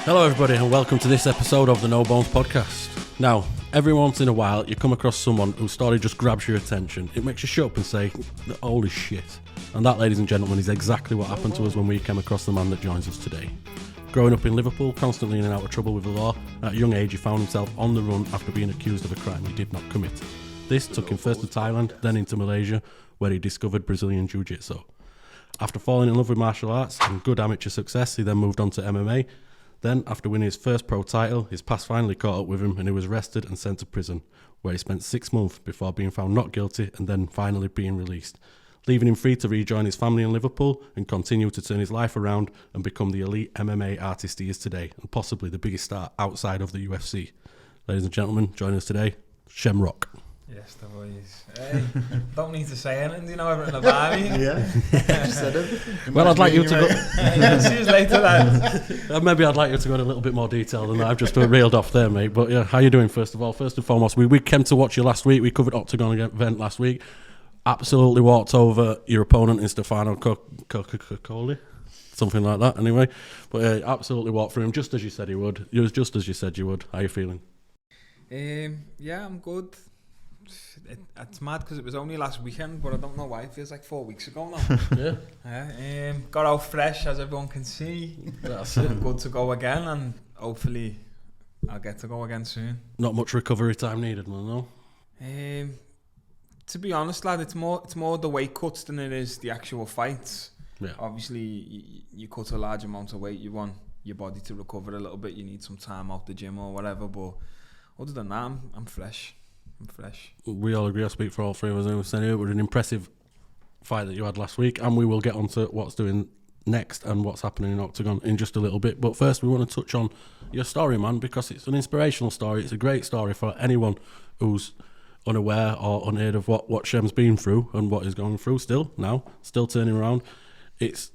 Hello everybody and welcome to this episode of the No Bones Podcast. Now, every once in a while you come across someone whose story just grabs your attention. It makes you shut up and say, holy shit. And that, ladies and gentlemen, is exactly what happened to us when we came across the man that joins us today. Growing up in Liverpool, constantly in and out of trouble with the law, at a young age he found himself on the run after being accused of a crime he did not commit. This took him first to Thailand, then into Malaysia, where he discovered Brazilian Jiu-Jitsu. After falling in love with martial arts and good amateur success, he then moved on to MMA. Then, after winning his first pro title, his past finally caught up with him and he was arrested and sent to prison, where he spent 6 months before being found not guilty and then finally being released, leaving him free to rejoin his family in Liverpool and continue to turn his life around and become the elite MMA artist he is today, and possibly the biggest star outside of the UFC. Ladies and gentlemen, joining us today, Shemrock. Yes, the boys. Hey, don't need to say anything, you know, everything about me. Yeah, just said everything. Well, I'd like you to go... See you later, lads. Maybe I'd like you to go in a little bit more detail than that. I've just reeled off there, mate. But yeah, how you doing, first of all? First and foremost, we came to watch you last week. We covered Oktagon event last week. Absolutely walked over your opponent in Stefano Cocoli. Something like that, anyway. But absolutely walked through him, just as you said he would. It was just as you said you would. How you feeling? Yeah, I'm good. It's mad because it was only last weekend, but I don't know why. It feels like 4 weeks ago now. Yeah. Got out fresh, as everyone can see. That's it. Good to go again, and hopefully I'll get to go again soon. Not much recovery time needed, man, no? To be honest, lad, it's more the weight cuts than it is the actual fights. Yeah. Obviously, you cut a large amount of weight, you want your body to recover a little bit, you need some time out the gym or whatever, but other than that, I'm fresh. We all agree, I speak for all three of us. It was an impressive fight that you had last week, and we will get on to what's doing next and what's happening in Oktagon in just a little bit. But first, we want to touch on your story, man, because it's an inspirational story. It's a great story for anyone who's unaware or unheard of what Shem's been through and what he's going through still turning around. It's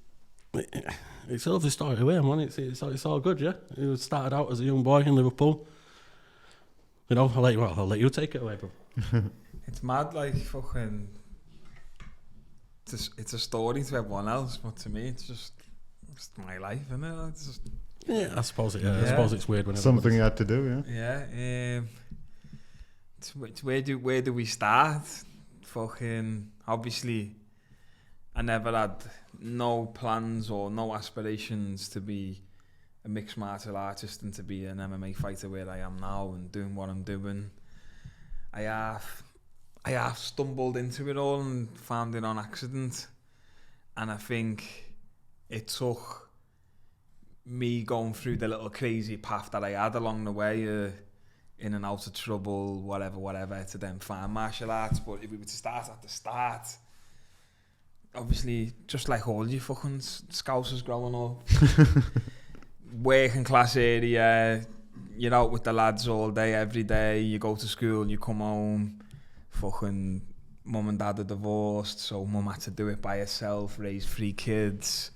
a lovely story away, man. It's all good, yeah. He started out as a young boy in Liverpool. You know, I'll let you take it away, bro. It's mad, like, fucking... It's a story to everyone else, but to me, it's just my life, isn't it? It's just, yeah, I suppose I suppose it's weird when something you had to do, yeah. Yeah. It's where do we start? Fucking... Obviously, I never had no plans or no aspirations to be a mixed martial artist and to be an MMA fighter where I am now and doing what I'm doing. I have stumbled into it all and found it on accident, and I think it took me going through the little crazy path that I had along the way, in and out of trouble, whatever, to then find martial arts. But if we were to start at the start, obviously, just like all you fucking scousers growing up, working class area, you're out with the lads all day, every day, you go to school, you come home, fucking mum and dad are divorced, so mum had to do it by herself, raise 3 kids,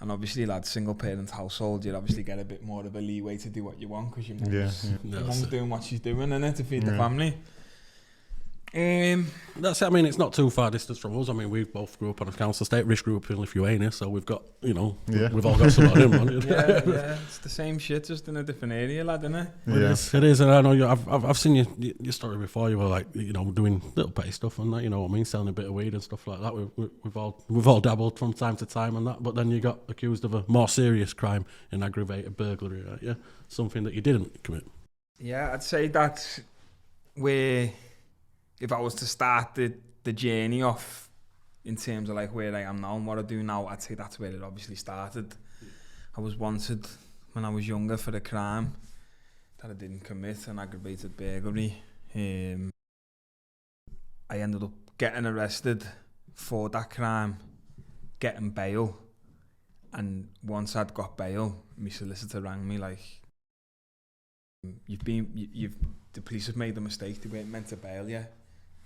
and obviously, lads, single parent household, you'd obviously get a bit more of a leeway to do what you want, because your mum's doing what she's doing, innit, to feed the family. That's it. I mean, it's not too far distance from us. I mean, we both grew up on a council estate. Rich grew up in Lithuania, so we've got, we've all got some of him. Yeah, it's the same shit, just in a different area, lad, isn't it? Yeah. It is, and I know I've seen your story before. You were like, doing little petty stuff and that, you know what I mean, selling a bit of weed and stuff like that. We've all dabbled from time to time and that, but then you got accused of a more serious crime, an aggravated burglary, right? Yeah, something that you didn't commit. Yeah, I'd say that's where, if I was to start the journey off in terms of like where I am now and what I do now, I'd say that's where it obviously started. I was wanted when I was younger for a crime that I didn't commit, an aggravated burglary. I ended up getting arrested for that crime, getting bail, and once I'd got bail, my solicitor rang me like, the police have made a mistake, they weren't meant to bail you.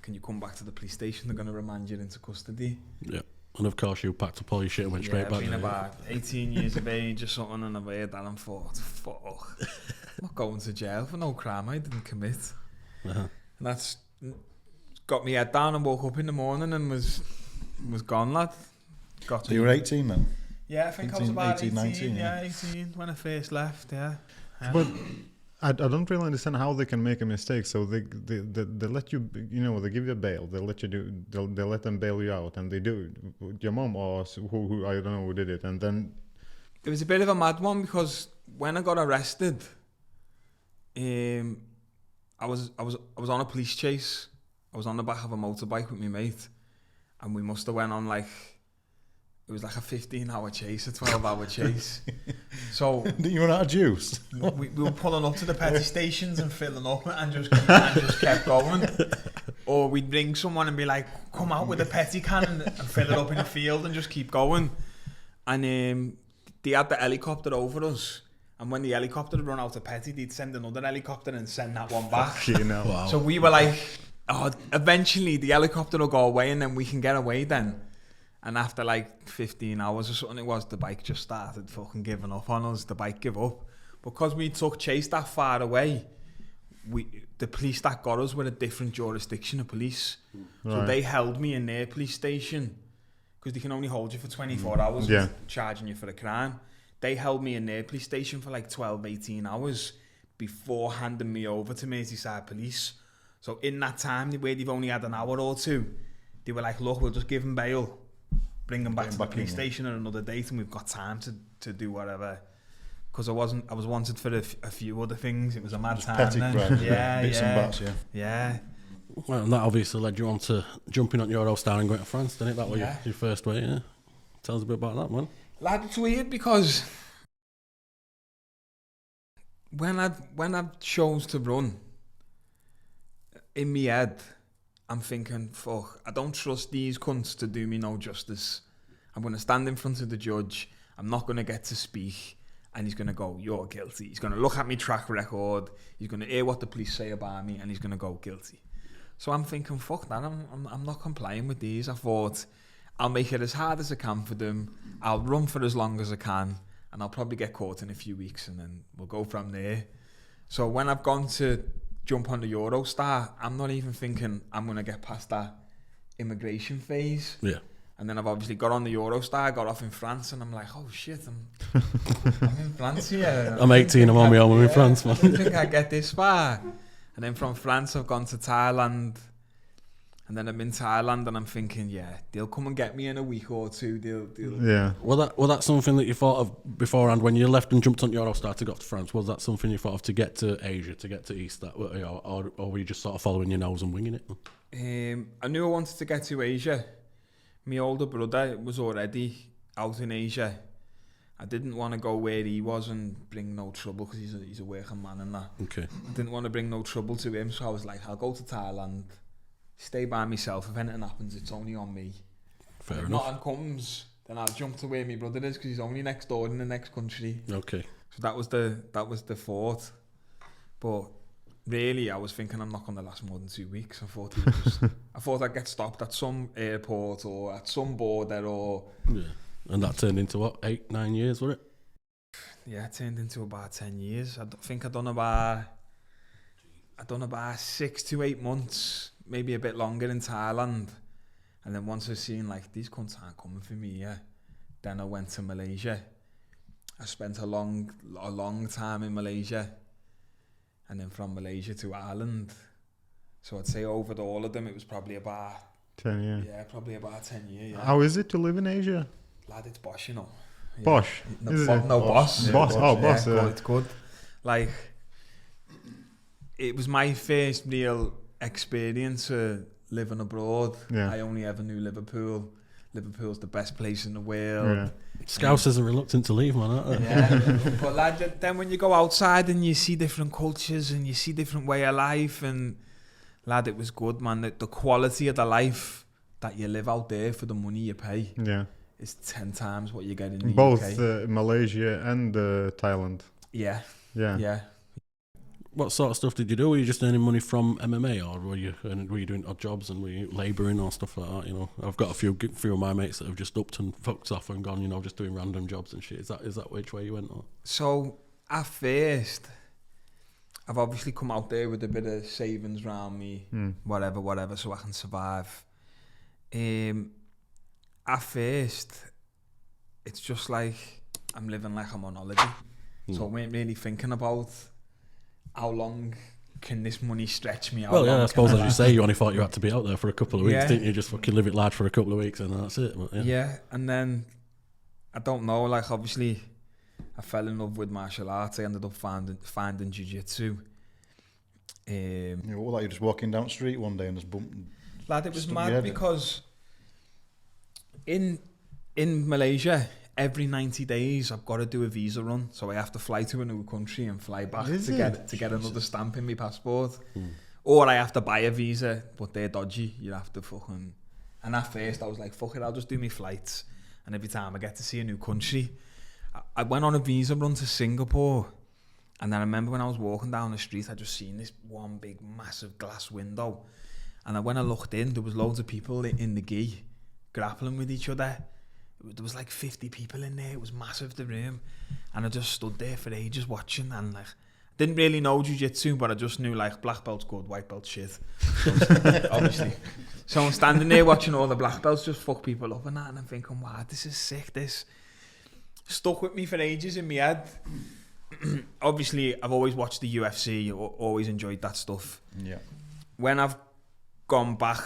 Can you come back to the police station? They're going to remand you into custody. Yeah, and of course you packed up all your shit and went straight back. I've been about 18 years of age or something, and I've heard that and thought, fuck, I'm not going to jail for no crime I didn't commit. And that's got me head down and woke up in the morning and was gone, lad. So you were 18 then? Yeah, I think 18, I was about 18, 18, 19, yeah, 18 when I first left, yeah. But I don't really understand how they can make a mistake. So they let you, they give you a bail. They let you they let them bail you out, and they do. Your mom or who I don't know who did it, and then it was a bit of a mad one because when I got arrested, I was on a police chase. I was on the back of a motorbike with my mate, and we must have went on it was like a 15-hour chase, a 12-hour chase. So you were out of juice. we were pulling up to the petty stations and filling up and just kept going. Or we'd ring someone and be like, come out with a petty can and fill it up in the field and just keep going. And they had the helicopter over us. And when the helicopter had run out of petty, they'd send another helicopter and send that one back. Wow. So we were like, eventually the helicopter will go away and then we can get away then. And after 15 hours or something it was, the bike just started fucking giving up on us. The bike gave up. Because we took chase that far away, the police that got us were a different jurisdiction of police. Right. So they held me in their police station because they can only hold you for 24 hours charging you for a crime. They held me in their police station for 12, 18 hours before handing me over to Merseyside police. So in that time, where they've only had an hour or two, they were like, look, we'll just give him bail, bring him back to the police station on another date, and we've got time to do whatever. Because I was wanted for a few other things. It was a mad time petty then. crime, Bits and bats, yeah. Well, and that obviously led you on to jumping on your Eurostar and going to France, didn't it? That was your first way, yeah? Tell us a bit about that, man. Lad, it's weird because when I chose to run, in my head, I'm thinking, fuck, I don't trust these cunts to do me no justice. I'm going to stand in front of the judge, I'm not going to get to speak, and he's going to go, you're guilty. He's going to look at my track record, he's going to hear what the police say about me, and he's going to go, guilty. So I'm thinking, fuck that, I'm not complying with these. I thought, I'll make it as hard as I can for them, I'll run for as long as I can, and I'll probably get caught in a few weeks, and then we'll go from there. So when I've gone to jump on the Eurostar, I'm not even thinking I'm going to get past that immigration phase. Yeah. And then I've obviously got on the Eurostar, got off in France, and I'm like, oh shit, I'm in France here. I'm 18, I'm on my own, I'm in France, man. I didn't think I'd get this far. And then from France, I've gone to Thailand. And then I'm in Thailand and I'm thinking, yeah, they'll come and get me in a week or two. They'll Yeah. Was that something that you thought of beforehand when you left and jumped on Eurostar to go to France? Was that something you thought of to get to Asia, to get to East, that or were you just sort of following your nose and winging it? I knew I wanted to get to Asia. My older brother was already out in Asia. I didn't want to go where he was and bring no trouble because he's a working man and that. Okay. I didn't want to bring no trouble to him, so I was like, I'll go to Thailand, stay by myself. If anything happens, it's only on me. Fair and if enough. nothing comes, then I'll jump to where my brother is because he's only next door in the next country. Okay. So that was the thought. But really, I was thinking I'm not going to last more than 2 weeks. I thought I'd get stopped at some airport or at some border or. Yeah. And that turned into what, 8, 9 years, was it? Yeah, it turned into about 10 years. I think I'd done about 6 to 8 months, maybe a bit longer in Thailand. And then once I seen like these cunts aren't coming for me, yeah, then I went to Malaysia. I spent a long time in Malaysia, and then from Malaysia to Ireland. So I'd say over all of them, it was probably about 10 years. Yeah, probably about 10 years. Yeah. How is it to live in Asia? Lad, it's boss, you know. Yeah. Bosh? Boss. Yeah, boss. Oh, boss. Yeah, it's good. Like, it was my first real experience living abroad. Yeah. I only ever knew Liverpool. Liverpool's the best place in the world. Yeah. Scousers are reluctant to leave, man, aren't they? Yeah. But lad, then when you go outside and you see different cultures and you see different way of life, and lad, it was good, man. The quality of the life that you live out there for the money you pay. Yeah. It's 10 times what you get in the Both UK. Malaysia and Thailand. Yeah. Yeah. Yeah. What sort of stuff did you do? Were you just earning money from MMA, or were you doing odd jobs and were you labouring or stuff like that? You know, I've got a few of my mates that have just upped and fucked off and gone, you know, just doing random jobs and shit. Is that which way you went? Or? So at first, I've obviously come out there with a bit of savings around me, whatever, so I can survive. At first, it's just like I'm living like I'm on holiday. So I weren't really thinking about how long can this money stretch me out. Well, yeah, I suppose as you say, you only thought you had to be out there for a couple of weeks, didn't you? Just fucking live it large for a couple of weeks and that's it. But yeah, and then I don't know, like obviously I fell in love with martial arts. I ended up finding jiu-jitsu. What, like you just walking down the street one day and just bump? Lad, it was mad because in Malaysia, every 90 days I've got to do a visa run, so I have to fly to a new country and fly back to get another stamp in my passport. Or I have to buy a visa, but they're dodgy. You have to fucking... And at first I was like, fuck it, I'll just do my flights, and every time I get to see a new country. I went on a visa run to Singapore, and then I remember when I was walking down the street, I just seen this one big massive glass window, and when I looked in, there was loads of people in the gi grappling with each other. There was like 50 people in there. It was massive, the room, and I just stood there for ages watching, and like didn't really know jiu-jitsu, but I just knew like black belt's good, white belt shit, obviously. So I'm standing there watching all the black belts just fuck people up and that, and I'm thinking, wow, this is sick. This stuck with me for ages in my head. Obviously, I've always watched the UFC, always enjoyed that stuff. Yeah. When I've gone back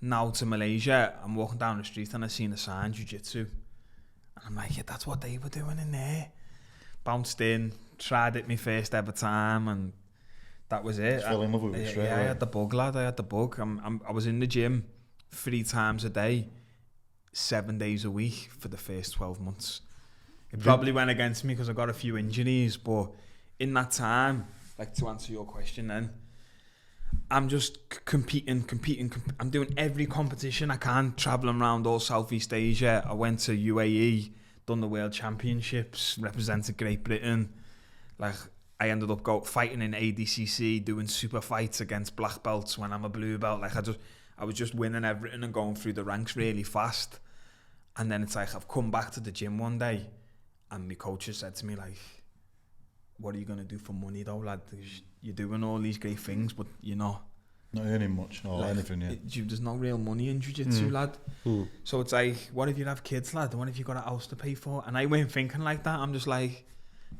now to Malaysia, I'm walking down the street and I seen a sign, jiu-jitsu. And I'm like, yeah, that's what they were doing in there. Bounced in, tried it my first ever time, and that was it. Fell in love with it straight away. I had the bug, lad. I had the bug. I was in the gym 3 times a day, 7 days a week for the first 12 months. It probably went against me because I got a few injuries, but in that time, like to answer your question then, I'm just competing. I'm doing every competition I can, traveling around all Southeast Asia. I went to UAE, done the World Championships, represented Great Britain. Like, I ended up fighting in ADCC, doing super fights against black belts when I'm a blue belt. Like, I was just winning everything and going through the ranks really fast. And then it's like, I've come back to the gym one day, and my coach has said to me, like, what are you going to do for money though, lad? You're doing all these great things, but you're not earning much or like, anything yet. There's no real money in jiu-jitsu, lad. So it's like, what if you have kids, lad? What if you got a house to pay for? And I weren't thinking like that. I'm just like,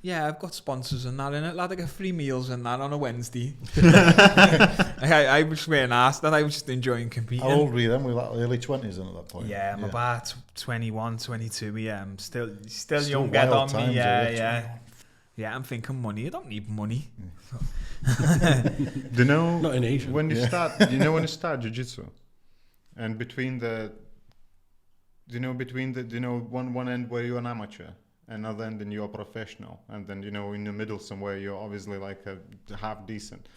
yeah, I've got sponsors and that in it, lad. I get free meals and that on a Wednesday. I was wearing ass, that I was just enjoying competing. How old were you then? We were like early 20s then at that point. Yeah, I'm about 21, 22. Yeah, I'm still young, wild get on times, me. Yeah, I'm thinking money. I don't need money. Do you know Not in Asia. when you start? When you start jiu-jitsu, and between one end where you're an amateur, another end and you're professional, and then in the middle somewhere you're obviously like a half decent.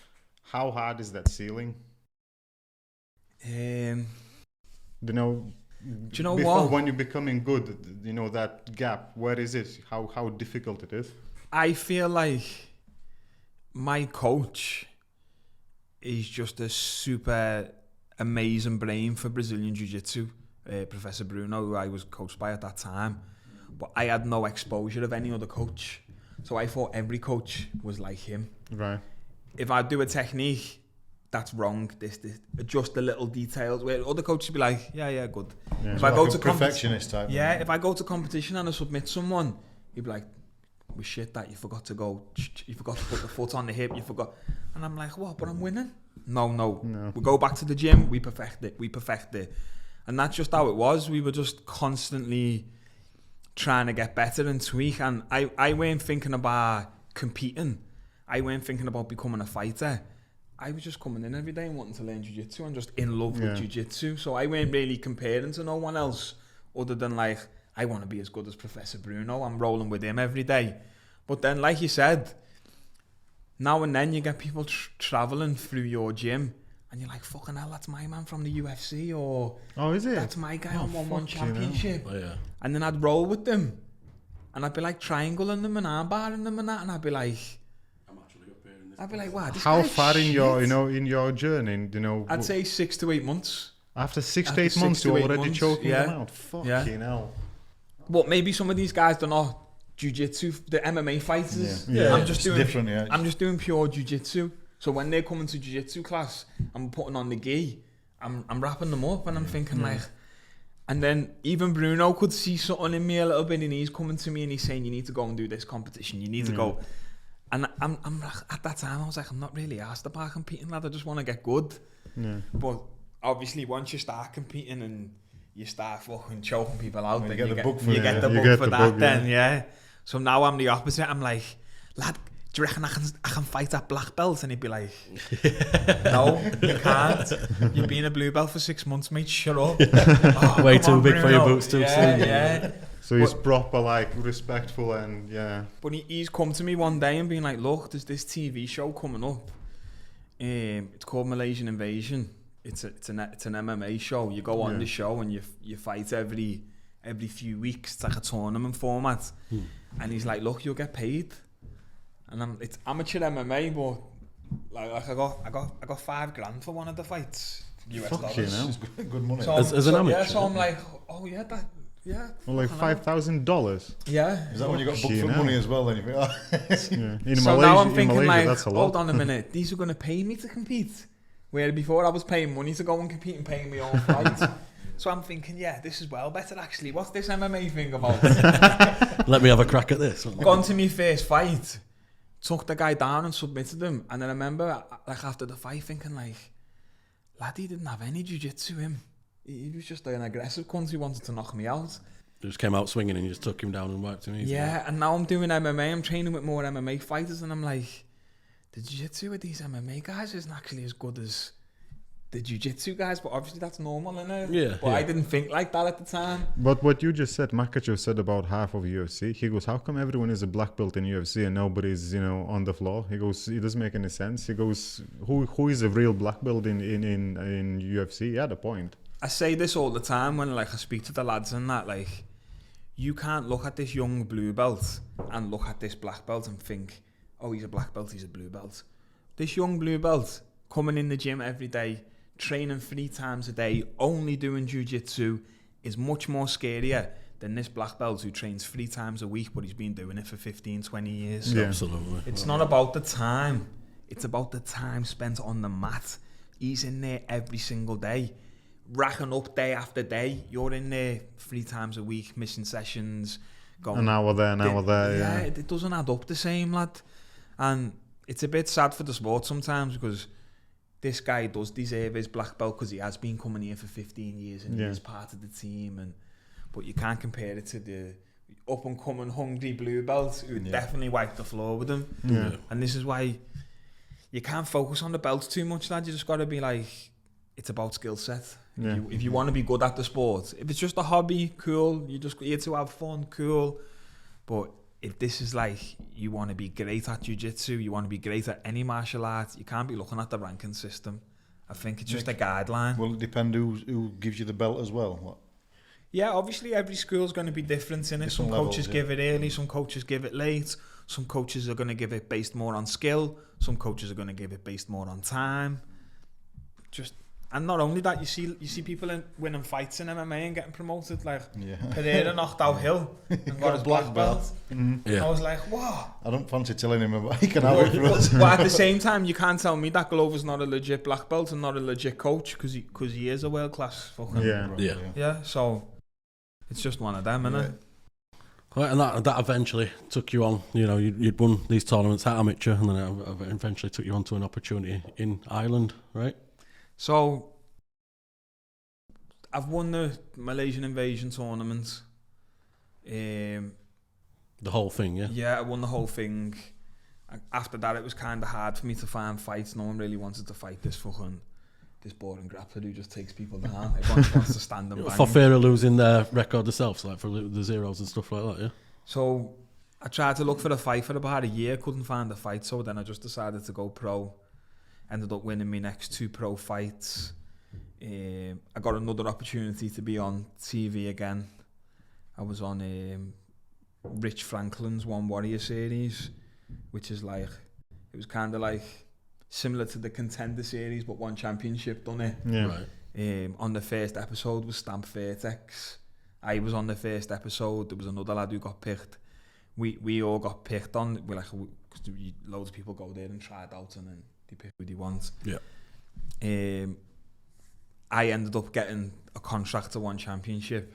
How hard is that ceiling? Do you know Before, what? when you're becoming good, that gap, where is it? How difficult it is? I feel like my coach is just a super amazing brain for Brazilian Jiu-Jitsu, Professor Bruno, who I was coached by at that time. But I had no exposure of any other coach. So I thought every coach was like him. Right. If I do a technique, that's wrong. This, adjust the little details. Where other coaches would be like, yeah, good. Yeah. If I go like to a perfectionist type. yeah, if I go to competition and I submit someone, he'd be like, "We shit that you forgot to put the foot on the hip, you forgot." And I'm like, what? But I'm winning. No. We go back to the gym. We perfect it. And that's just how it was. We were just constantly trying to get better and tweak. And I weren't thinking about competing. I weren't thinking about becoming a fighter. I was just coming in every day and wanting to learn jiu-jitsu and just in love with jiu-jitsu. So I weren't really comparing to no one else other than like, I want to be as good as Professor Bruno. I'm rolling with him every day. But then, like you said, now and then you get people travelling through your gym and you're like, fucking hell, that's my man from the UFC, or oh, is it? That's my guy on one championship. Oh, yeah. And then I'd roll with them and I'd be like triangling them and armbarring them and that, and I'd be like, wow, this how guy's far in shit. your in your journey, I'd say 6 to 8 months. after 6 after to 8 months 6 to you're 8 already months, choking yeah. them out. Fucking hell. But maybe some of these guys don't know jiu-jitsu, the MMA fighters. Yeah. I'm just It's different, yeah. I'm just doing pure jiu-jitsu. So when they're coming to jiu-jitsu class, I'm putting on the gi. I'm wrapping them up and I'm thinking like, And then even Bruno could see something in me a little bit, and he's coming to me and he's saying, you need to go and do this competition, you need to go. And I'm like, at that time I was like, I'm not really asked about competing, lad, I just want to get good. But obviously once you start competing and you start fucking choking people out, then you get the book for that then. So now I'm the opposite. I'm like, lad, do you reckon I can fight at black belt? And he'd be like, no, you can't. You've been a blue belt for 6 months, mate. Shut up. Oh, way too big for your boots, too soon. Yeah. So he's proper, like, respectful and But he's come to me one day and been like, look, there's this TV show coming up. It's called Malaysian Invasion. It's an MMA show. You go on the show and you fight every few weeks. It's like a tournament format. And he's like, look, you'll get paid. And it's amateur MMA, but like I got $5,000 for one of the fights. US dollars. Good money. So, as an amateur. Yeah, so I'm like, oh yeah, that. Yeah. Well, like $5,000. Yeah. Is that when you got booked for money as well? Then you think, In so Malaysia, now I'm thinking Malaysia, like, that's a lot. hold on a minute, these are going to pay me to compete. Where before I was paying money to go and compete and paying my own flight. So I'm thinking, yeah, this is well better actually. What's this MMA thing about? Let me have a crack at this. Gone to my first fight, took the guy down and submitted him. And then I remember, like after the fight, thinking like, lad, he didn't have any jiu-jitsu in him. He was just an aggressive cunt who wanted to knock me out. You just came out swinging and you just took him down and wiped him easy. Yeah, and now I'm doing MMA. I'm training with more MMA fighters, and I'm like, the jiu-jitsu with these MMA guys isn't actually as good as the jiu-jitsu guys, but obviously that's normal, innit? Yeah. But I didn't think like that at the time. But what you just said, Makachev said about half of UFC. He goes, how come everyone is a black belt in UFC and nobody's, on the floor? He goes, it doesn't make any sense. He goes, who is a real black belt in UFC? He had a point. I say this all the time when like I speak to the lads and that, like, you can't look at this young blue belt and look at this black belt and think, oh, he's a black belt, he's a blue belt. This young blue belt coming in the gym every day, training 3 times a day, only doing jiu-jitsu, is much more scarier than this black belt who trains 3 times a week, but he's been doing it for 15, 20 years. Yeah. Absolutely. It's not about the time. It's about the time spent on the mat. He's in there every single day, racking up day after day. You're in there 3 times a week, missing sessions. Going, An hour there, yeah. It doesn't add up the same, lad. And it's a bit sad for the sport sometimes because this guy does deserve his black belt because he has been coming here for 15 years and he is part of the team. But you can't compare it to the up-and-coming hungry blue belt who definitely wiped the floor with him. Yeah. And this is why you can't focus on the belts too much, lad. You just got to be like, it's about skill set. Yeah. If you want to be good at the sport, if it's just a hobby, cool. You just here to have fun, cool. But if this is like, you want to be great at jiu-jitsu, you want to be great at any martial art, you can't be looking at the ranking system. I think it's just a guideline. Will it depend who gives you the belt as well? What? Yeah, obviously every school's going to be different in it. Some coaches give it early, some coaches give it late. Some coaches are going to give it based more on skill. Some coaches are going to give it based more on time. And not only that, you see people winning fights in MMA and getting promoted. Like Pereira knocked out Hill and got his black belt. Yeah. I was like, wow. I don't fancy telling him about he can have it for us. But at the same time, you can't tell me that Glover's not a legit black belt and not a legit coach because he is a world class fucking yeah. So it's just one of them, innit? Right, and that eventually took you on. You'd won these tournaments at amateur, and then it eventually took you on to an opportunity in Ireland, right? So, I've won the Malaysian Invasion tournament. The whole thing, yeah? Yeah, I won the whole thing. After that, it was kind of hard for me to find fights. No one really wanted to fight this boring grappler who just takes people down. Everyone wants to stand and bang. For fear of losing their record themselves, like for the zeros and stuff like that, yeah? So, I tried to look for a fight for about a year, couldn't find a fight, so then I just decided to go pro. Ended up winning my next 2 pro fights. I got another opportunity to be on TV again. I was on Rich Franklin's One Warrior series, which is like, it was kind of like similar to the Contender series, but one championship, done it? Yeah. Right. On the first episode was Stamp Vertex. I was on the first episode. There was another lad who got picked. We all got picked on. We're like, because loads of people go there and try it out and then they pick who they want. Yeah. I ended up getting a contract to one championship,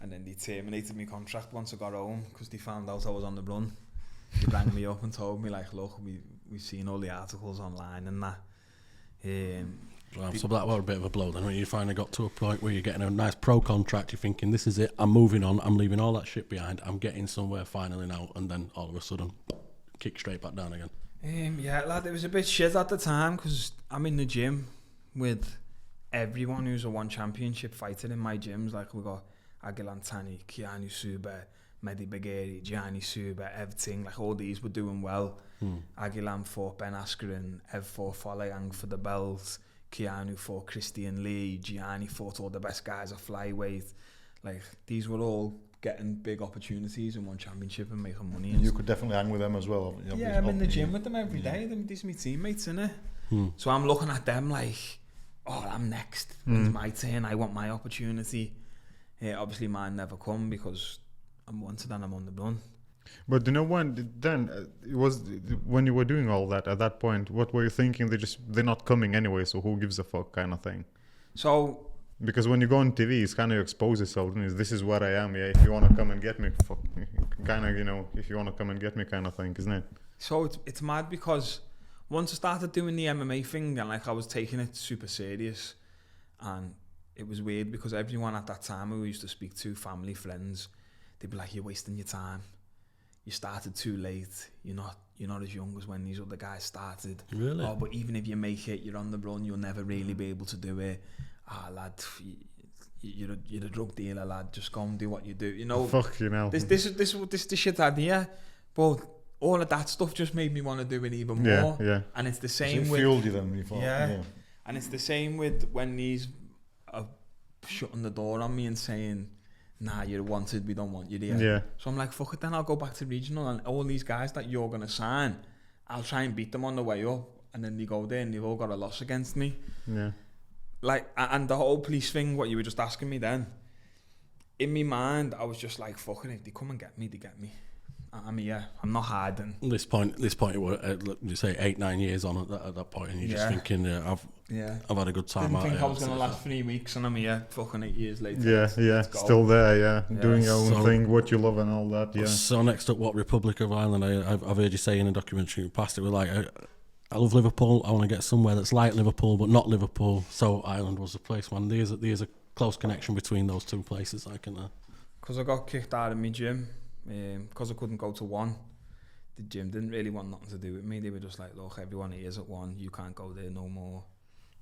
and then they terminated my contract once I got home because they found out I was on the run. They rang me up and told me like, look, we've seen all the articles online and that. Well, so that was a bit of a blow then when you finally got to a point where you're getting a nice pro contract, you're thinking, this is it, I'm moving on, I'm leaving all that shit behind, I'm getting somewhere finally now, and then all of a sudden, kick straight back down again. Yeah, lad, it was a bit shit at the time because I'm in the gym with everyone who's a one championship fighter in my gyms. Like, we got Agilan Tani, Keanu Suba, Mehdi Bagheri, Gianni Suba, everything. Like, all these were doing well. Agilan fought Ben Askren, Ev fought Folayang for the belts, Keanu fought Christian Lee, Gianni fought all the best guys at flyweight. Like, these were all getting big opportunities in one championship and making money. And you could definitely hang with them as well. Yeah, I'm in the gym with them every day. These are my teammates, innit? So I'm looking at them like, oh, I'm next. It's my turn. I want my opportunity. Obviously, mine never come because I'm wanted and I'm on the run. But you know it was when you were doing all that at that point, what were you thinking? They're not coming anyway, so who gives a fuck kind of thing? So, because when you go on TV, it's kind of you expose yourself. This is what I am. Yeah, if you want to come and get me, fuck, kind of, you know, if you want to come and get me, kind of thing, isn't it? So it's mad because once I started doing the MMA thing, and like I was taking it super serious, and it was weird because everyone at that time who we used to speak to, family, friends, they'd be like, "You're wasting your time. You started too late. You're not as young as when these other guys started. Really? Oh, but even if you make it, you're on the run. You'll never really be able to do it. Lad, you're a drug dealer, lad. Just go and do what you do. You know. Fuck you know. This the shit idea, but all of that stuff just made me want to do it even more. Yeah. And it's the So same it with fueled you then. You thought, yeah. And it's the same with when these are shutting the door on me and saying, nah, you're wanted, we don't want you there. Yeah. So I'm like, fuck it, then I'll go back to regional, and all these guys that you're going to sign, I'll try and beat them on the way up, and then they go there and they've all got a loss against me. Yeah. Like, and the whole police thing, what you were just asking me then, in my mind, I was just like, fuck it, if they come and get me, they get me. I mean, yeah, I'm not hiding. This point, you were, you say 8-9 years on at that point, and you're just thinking, I've had a good time. Didn't think I was going to last 3 weeks, and I'm here fucking 8 years later. Yeah, still there, doing your own thing, what you love and all that, yeah. So next up, what Republic of Ireland? I've heard you say in a documentary past it, we're like, I love Liverpool, I want to get somewhere that's like Liverpool, but not Liverpool, so Ireland was the place, man. There's a close connection between those two places, I can... Because I got kicked out of my gym, because I couldn't go to one, the gym didn't really want nothing to do with me. They were just like, look, everyone here's at one, you can't go there no more.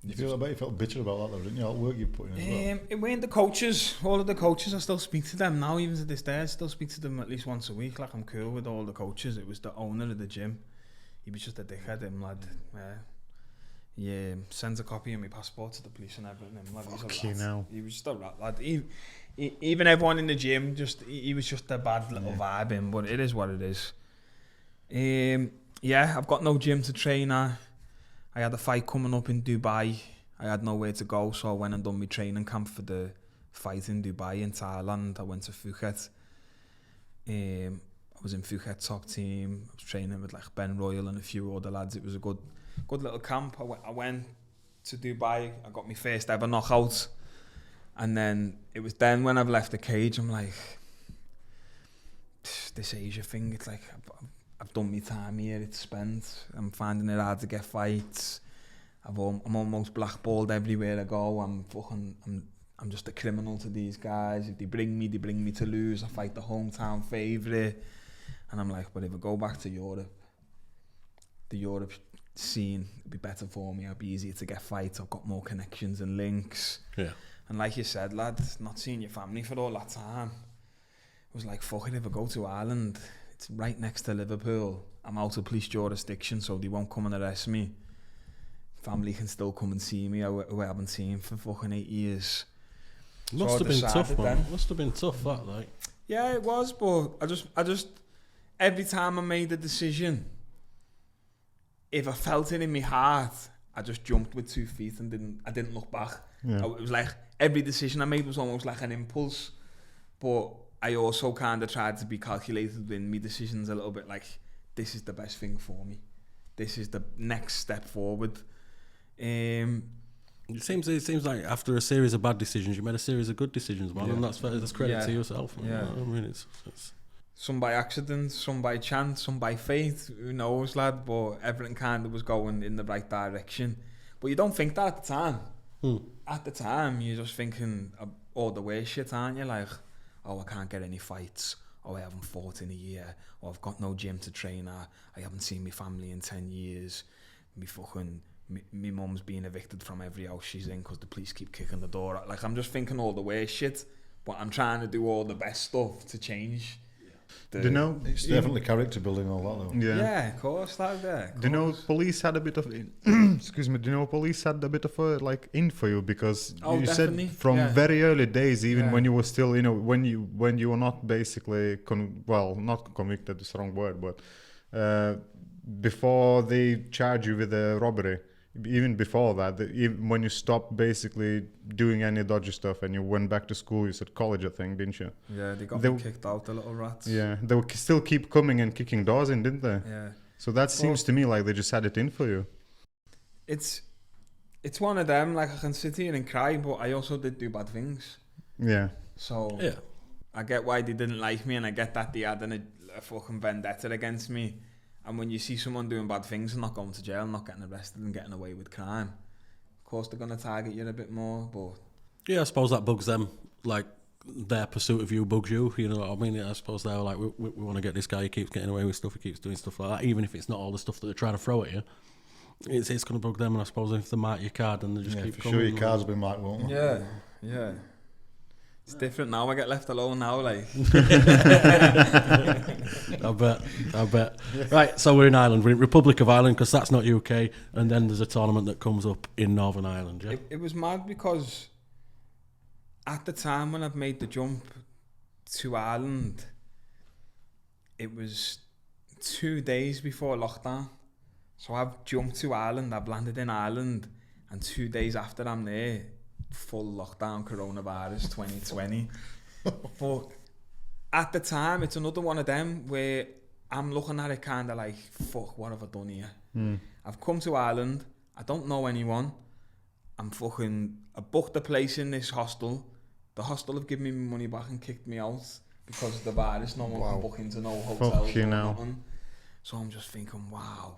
You felt bitter about that though, didn't you? All the work you put in as well. It weren't the coaches. All of the coaches, I still speak to them now, even to this day. I still speak to them at least once a week. Like, I'm cool with all the coaches. It was the owner of the gym. He was just a dickhead, him lad. Yeah, sends a copy of my passport to the police and everything. Him, lad, Fuck you know. He was just a rat lad. Even everyone in the gym, he was just a bad little vibe in, but it is what it is. I've got no gym to train at. I had a fight coming up in Dubai. I had nowhere to go, so I went and done my training camp for the fight in Dubai in Thailand. I went to Phuket. I was in Phuket top team. I was training with like Ben Royal and a few other lads. It was a good little camp. I went to Dubai. I got my first ever knockout. And then it was then when I've left the cage, I'm like, this Asia thing, it's like, I've done my time here, it's spent. I'm finding it hard to get fights. I'm almost blackballed everywhere I go. I'm just a criminal to these guys. If they bring me to lose. I fight the hometown favourite. And I'm like, but if I go back to Europe, the Europe scene would be better for me. I'd be easier to get fights. I've got more connections and links. Yeah. And like you said, lad, not seeing your family for all that time. It was like, fuck it, if I go to Ireland, it's right next to Liverpool. I'm out of police jurisdiction, so they won't come and arrest me. Family can still come and see me, who I haven't seen for fucking 8 years. Must have been tough, man. Must have been tough, that, like. Yeah, it was, but I just, every time I made a decision, if I felt it in my heart, I just jumped with 2 feet and I didn't look back. Yeah. It was like, every decision I made was almost like an impulse, but I also kind of tried to be calculated in my decisions a little bit, like, this is the best thing for me. This is the next step forward. It seems like after a series of bad decisions, you made a series of good decisions, man, and that's credit to yourself. Man. Yeah. I mean, it's Some by accident, some by chance, some by fate. Who knows, lad? But everything kind of was going in the right direction. But you don't think that at the time. At the time, you're just thinking all the worst shit, aren't you? Like, oh, I can't get any fights. Oh, I haven't fought in a year. Oh, I've got no gym to train at. I haven't seen my family in 10 years. Me mum's being evicted from every house she's in because the police keep kicking the door out. Like, I'm just thinking all the worst shit, but I'm trying to do all the best stuff to change. Do you know? It's definitely character building all that though. Yeah, of course, like that. Do you know police had a bit of excuse me? Do you know police had a bit of a like in for you because you definitely. said from very early days, even when you were still, when you were not basically not convicted is the wrong word, but before they charge you with a robbery, even before that, when you stopped basically doing any dodgy stuff and you went back to school, you said college, I think, didn't you? Yeah, they got me kicked out, the little rats. Yeah, they would still keep coming and kicking doors in, didn't they? Yeah. So that seems to me like they just had it in for you. It's one of them, like I can sit here and cry, but I also did do bad things. Yeah. So I get why they didn't like me, and I get that they had a fucking vendetta against me. And when you see someone doing bad things and not going to jail, not getting arrested and getting away with crime, of course they're going to target you a bit more. But yeah, I suppose that bugs them. Like, their pursuit of you bugs you. You know what I mean? I suppose they're like, we want to get this guy. He keeps getting away with stuff. He keeps doing stuff like that. Even if it's not all the stuff that they're trying to throw at you, it's going to bug them. And I suppose if they mark your card, then they just keep for coming. sure your card's been marked, won't it? Yeah. It's different now. I get left alone now, like. I bet. Right, so we're in Ireland. We're in Republic of Ireland because that's not UK. And then there's a tournament that comes up in Northern Ireland. Yeah. It was mad because at the time when I've made the jump to Ireland, it was 2 days before lockdown. So I've jumped to Ireland. I've landed in Ireland, and 2 days after I'm there, full lockdown, coronavirus 2020. But at the time, it's another one of them where I'm looking at it kind of like, fuck, what have I done here? I've come to Ireland, I don't know anyone, I booked a place in this hostel. The hostel have given me my money back and kicked me out because of the virus. No one can book into no hotels or nothing. So I'm just thinking, wow,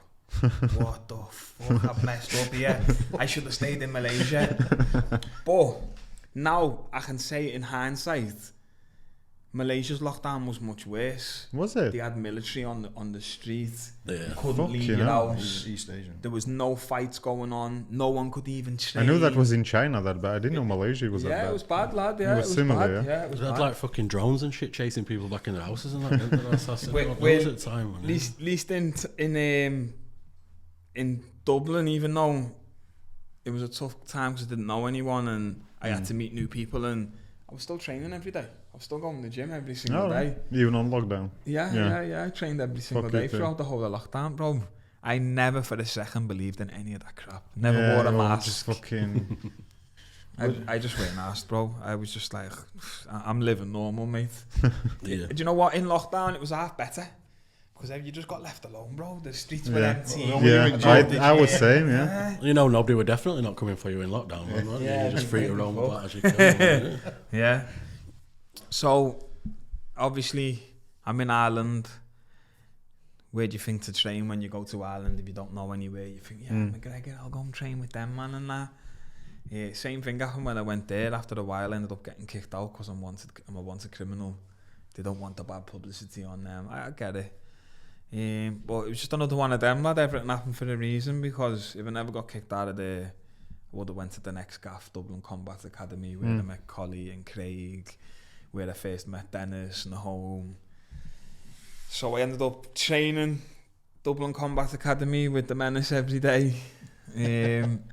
what the fuck, I've messed up here. I should have stayed in Malaysia. But now I can say in hindsight, Malaysia's lockdown was much worse. Was it? They had military on the street. Yeah. You couldn't leave your house. East Asian. There was no fights going on. No one could even train. I knew that was in China that bad. I didn't know Malaysia was that bad. Yeah, it was bad, lad. Yeah, It was similar, bad. Yeah, it was They had bad. like fucking drones and shit chasing people back in their houses and that. That's at the time. At least in Dublin, even though it was a tough time because I didn't know anyone and I had to meet new people, and I was still training every day. I was still going to the gym every single day. Even on lockdown. Yeah. I trained every single day throughout the whole of lockdown, bro. I never for a second believed in any of that crap. Never wore a mask. Just fucking. I just wear a mask, bro. I was just like, I'm living normal, mate. Yeah. Do you know what? In lockdown, it was half better. Because you just got left alone, bro. The streets were empty. I was same, You know, nobody were definitely not coming for you in lockdown, man. You're just free to roam about as you can. Yeah. So, obviously, I'm in Ireland. Where do you think to train when you go to Ireland if you don't know anywhere? You think, McGregor, I'll go and train with them, man, and that. Yeah, same thing happened when I went there. After a while, I ended up getting kicked out because I'm a wanted criminal. They don't want the bad publicity on them. I get it. But it was just another one of them, lad. Everything happened for a reason, because if I never got kicked out of there, I would have went to the next gaff, Dublin Combat Academy, where I met Collie and Craig, where I first met Dennis and home. So I ended up training Dublin Combat Academy with the Menace every day. And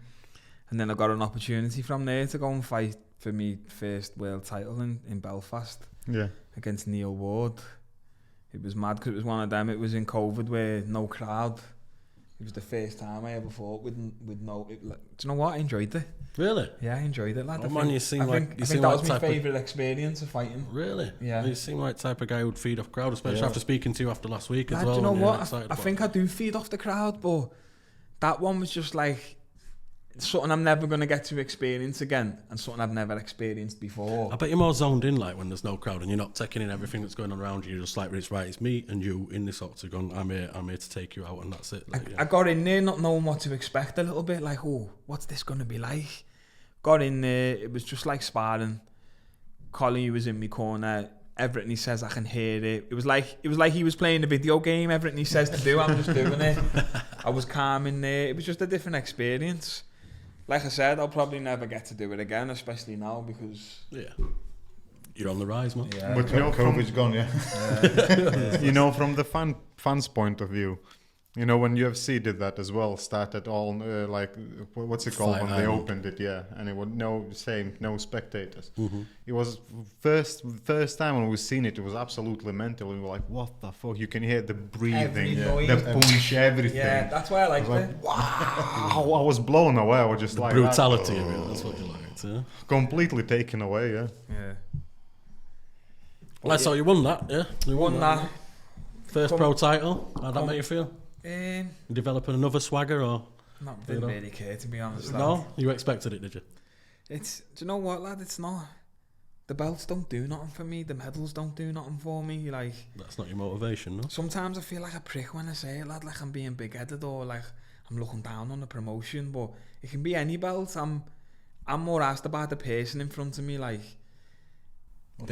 then I got an opportunity from there to go and fight for me first world title in Belfast against Neil Ward. It was mad because it was one of them. It was in COVID where no crowd. It was the first time I ever fought with no. Do you know what? I enjoyed it. Really? Yeah, I enjoyed it, lad. Oh man, you seem I like think that was my favourite experience of fighting. Really? Yeah. You seem like the type of guy who'd feed off crowd, especially after speaking to you after last week as well. Do you know what? I think I do feed off the crowd, but that one was just like something I'm never going to get to experience again, and something I've never experienced before. I bet you're more zoned in, like, when there's no crowd and you're not taking in everything that's going on around you. You're just like, it's me and you in this octagon. I'm here to take you out, and that's it. Like, I got in there not knowing what to expect a little bit, like, oh, what's this going to be like? Got in there, it was just like sparring. Collie was in my corner. Everything he says, I can hear it. It was like he was playing a video game. Everything he says to do, I'm just doing it. I was calm in there. It was just a different experience. Like I said, I'll probably never get to do it again, especially now, because you're on the rise, man. Yeah. But COVID's gone, yeah. You know, from the fans' point of view, you know, when UFC did that as well, started all like, what's it called Fight when Island. they opened it, and it was no spectators. Mm-hmm. It was first time when we seen it, it was absolutely mental. We were like, what the fuck? You can hear the breathing, the punch, everything. Yeah, that's why I liked like, it. wow, I was blown away. I was just like, Brutality of it, that's what you liked, yeah? completely taken away, yeah. Yeah. Well, so you won that, yeah? You Won that. First pro title, how'd that make you feel? You Developing another swagger, or? didn't really care, to be honest. No? You expected it, did you? Do you know what, lad? It's not. The belts don't do nothing for me. The medals don't do nothing for me. Like, That's not your motivation, no? sometimes I feel like a prick when I say it, lad. Like I'm being big-headed, or like I'm looking down on the promotion. But it can be any belt. I'm more asked about the person in front of me, like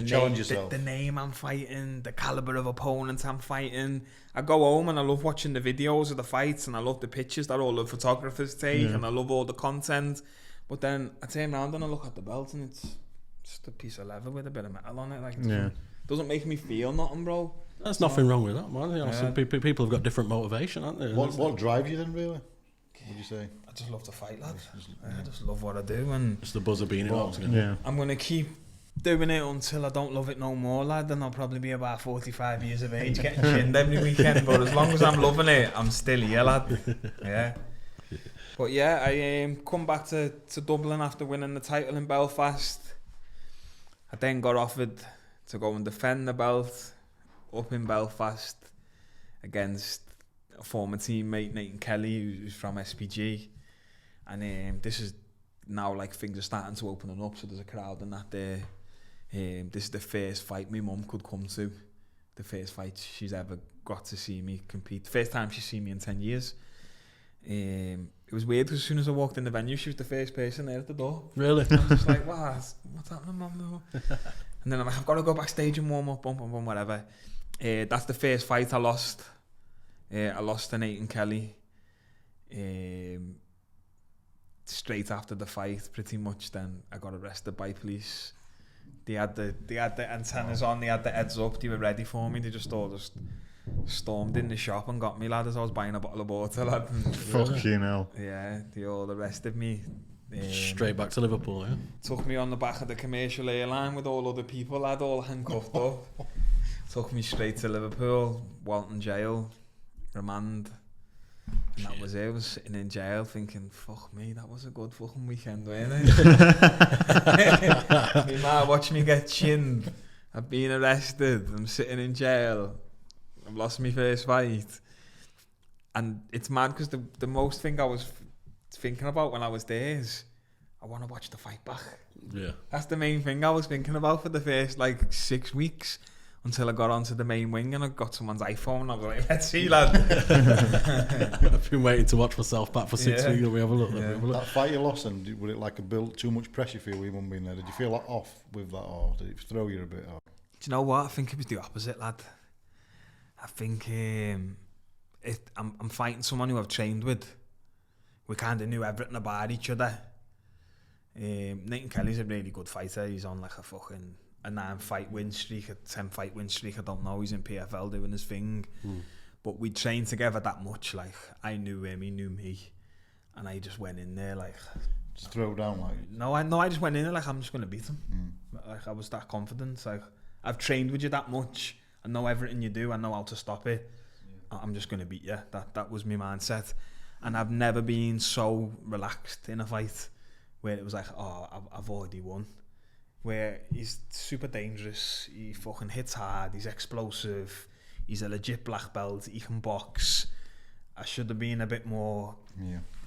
Challenge yourself. the name I'm fighting, the caliber of opponents I'm fighting. I go home and I love watching the videos of the fights, and I love the pictures that all the photographers take, and I love all the content. But then I turn around and I look at the belt, and it's just a piece of leather with a bit of metal on it. Like, it doesn't make me feel nothing, bro. There's nothing wrong with that, man. You know, some people have got different motivation, aren't they? What drives you then, really? Would you say? I just love to fight, lad. I just love what I do, and Just the buzz of being in octagon. Yeah. I'm gonna keep doing it until I don't love it no more, lad. Then I'll probably be about 45 years of age, getting chinned every weekend. But as long as I'm loving it, I'm still here, lad. Yeah. But yeah, I come back to Dublin after winning the title in Belfast. I then got offered to go and defend the belt up in Belfast against a former teammate, Nathan Kelly, who's from SPG. And this is now, like, things are starting to open up, so there's a crowd and that there. This is the first fight my mum could come to. The first fight she's ever got to see me compete. First time she's seen me in 10 years. It was weird because as soon as I walked in the venue, she was the first person there at the door. Really? I was just like, what's happening, mum? And then I'm like, I've got to go backstage and warm up, whatever. That's the first fight I lost. I lost to Nathan Kelly. Straight after the fight, pretty much, then I got arrested by police. They had the antennas on, they had the heads up, they were ready for me. They just stormed in the shop and got me, lad, as I was buying a bottle of water, lad. Fucking hell. Yeah, they all arrested me. Straight back to Liverpool, yeah? Took me on the back of the commercial airline with all other people, lad, all handcuffed up. Took me straight to Liverpool, Walton Jail, remand. And that was it. I was sitting in jail thinking, fuck me, that was a good fucking weekend, wasn't it? Me ma watch me get chinned. I've been arrested. I'm sitting in jail. I've lost my first fight. And it's mad because the most thing I was thinking about when I was there is I want to watch the fight back. Yeah. That's the main thing I was thinking about for the first, like, 6 weeks. Until I got onto the main wing and I got someone's iPhone. I was like, let's see, lad. I've been waiting to watch myself back for 6 weeks. Let me have a look. That fight you lost, and was it like too much pressure for you with your mum being there? Did you feel like off with that, or did it throw you a bit? Or? Do you know what? I think it was the opposite, lad. I think I'm fighting someone who I've trained with. We kind of knew everything about each other. Nathan Kelly's a really good fighter. He's on like a 9-fight win streak, a 10-fight win streak. I don't know. He's in PFL doing his thing. But we trained together that much. Like, I knew him, he knew me. And I just went in there like... Just throw down like... No, I just went in there like, I'm just going to beat him. Like, I was that confident. Like, I've trained with you that much. I know everything you do. I know how to stop it. I'm just going to beat you. That was my mindset. And I've never been so relaxed in a fight where it was like, oh, I've already won. Where he's super dangerous, he fucking hits hard, he's explosive, he's a legit black belt, he can box. I should have been a bit more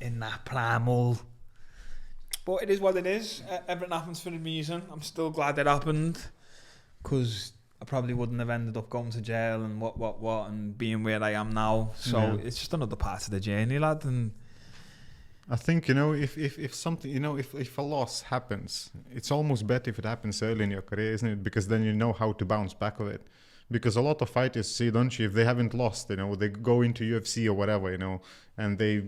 in that primal But it is what it is. Everything happens for a reason. I'm still glad it happened, because I probably wouldn't have ended up going to jail and what and being where I am now. So it's just another part of the journey, lad. And I think, if something, if a loss happens, it's almost better if it happens early in your career, isn't it? Because then you know how to bounce back with it. Because a lot of fighters see, don't you, if they haven't lost, they go into UFC or whatever, and they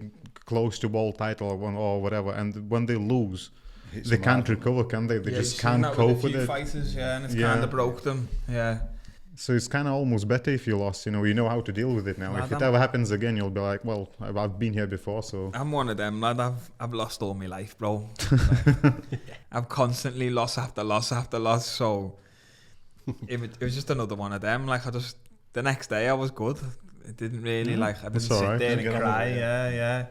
close to world title or whatever, and when they lose, they can't recover, can they? They just can't cope with it. Fighters, and it's kind of broke them. Yeah. So it's kind of almost better if you lost, you know how to deal with it now. If it ever happens again, you'll be like, well, I've been here before, so... I'm one of them, lad. I've lost all my life, bro. I've constantly lost after loss after loss, so it was just another one of them. Like, the next day I was good. It didn't really, I didn't sit there and cry, yeah.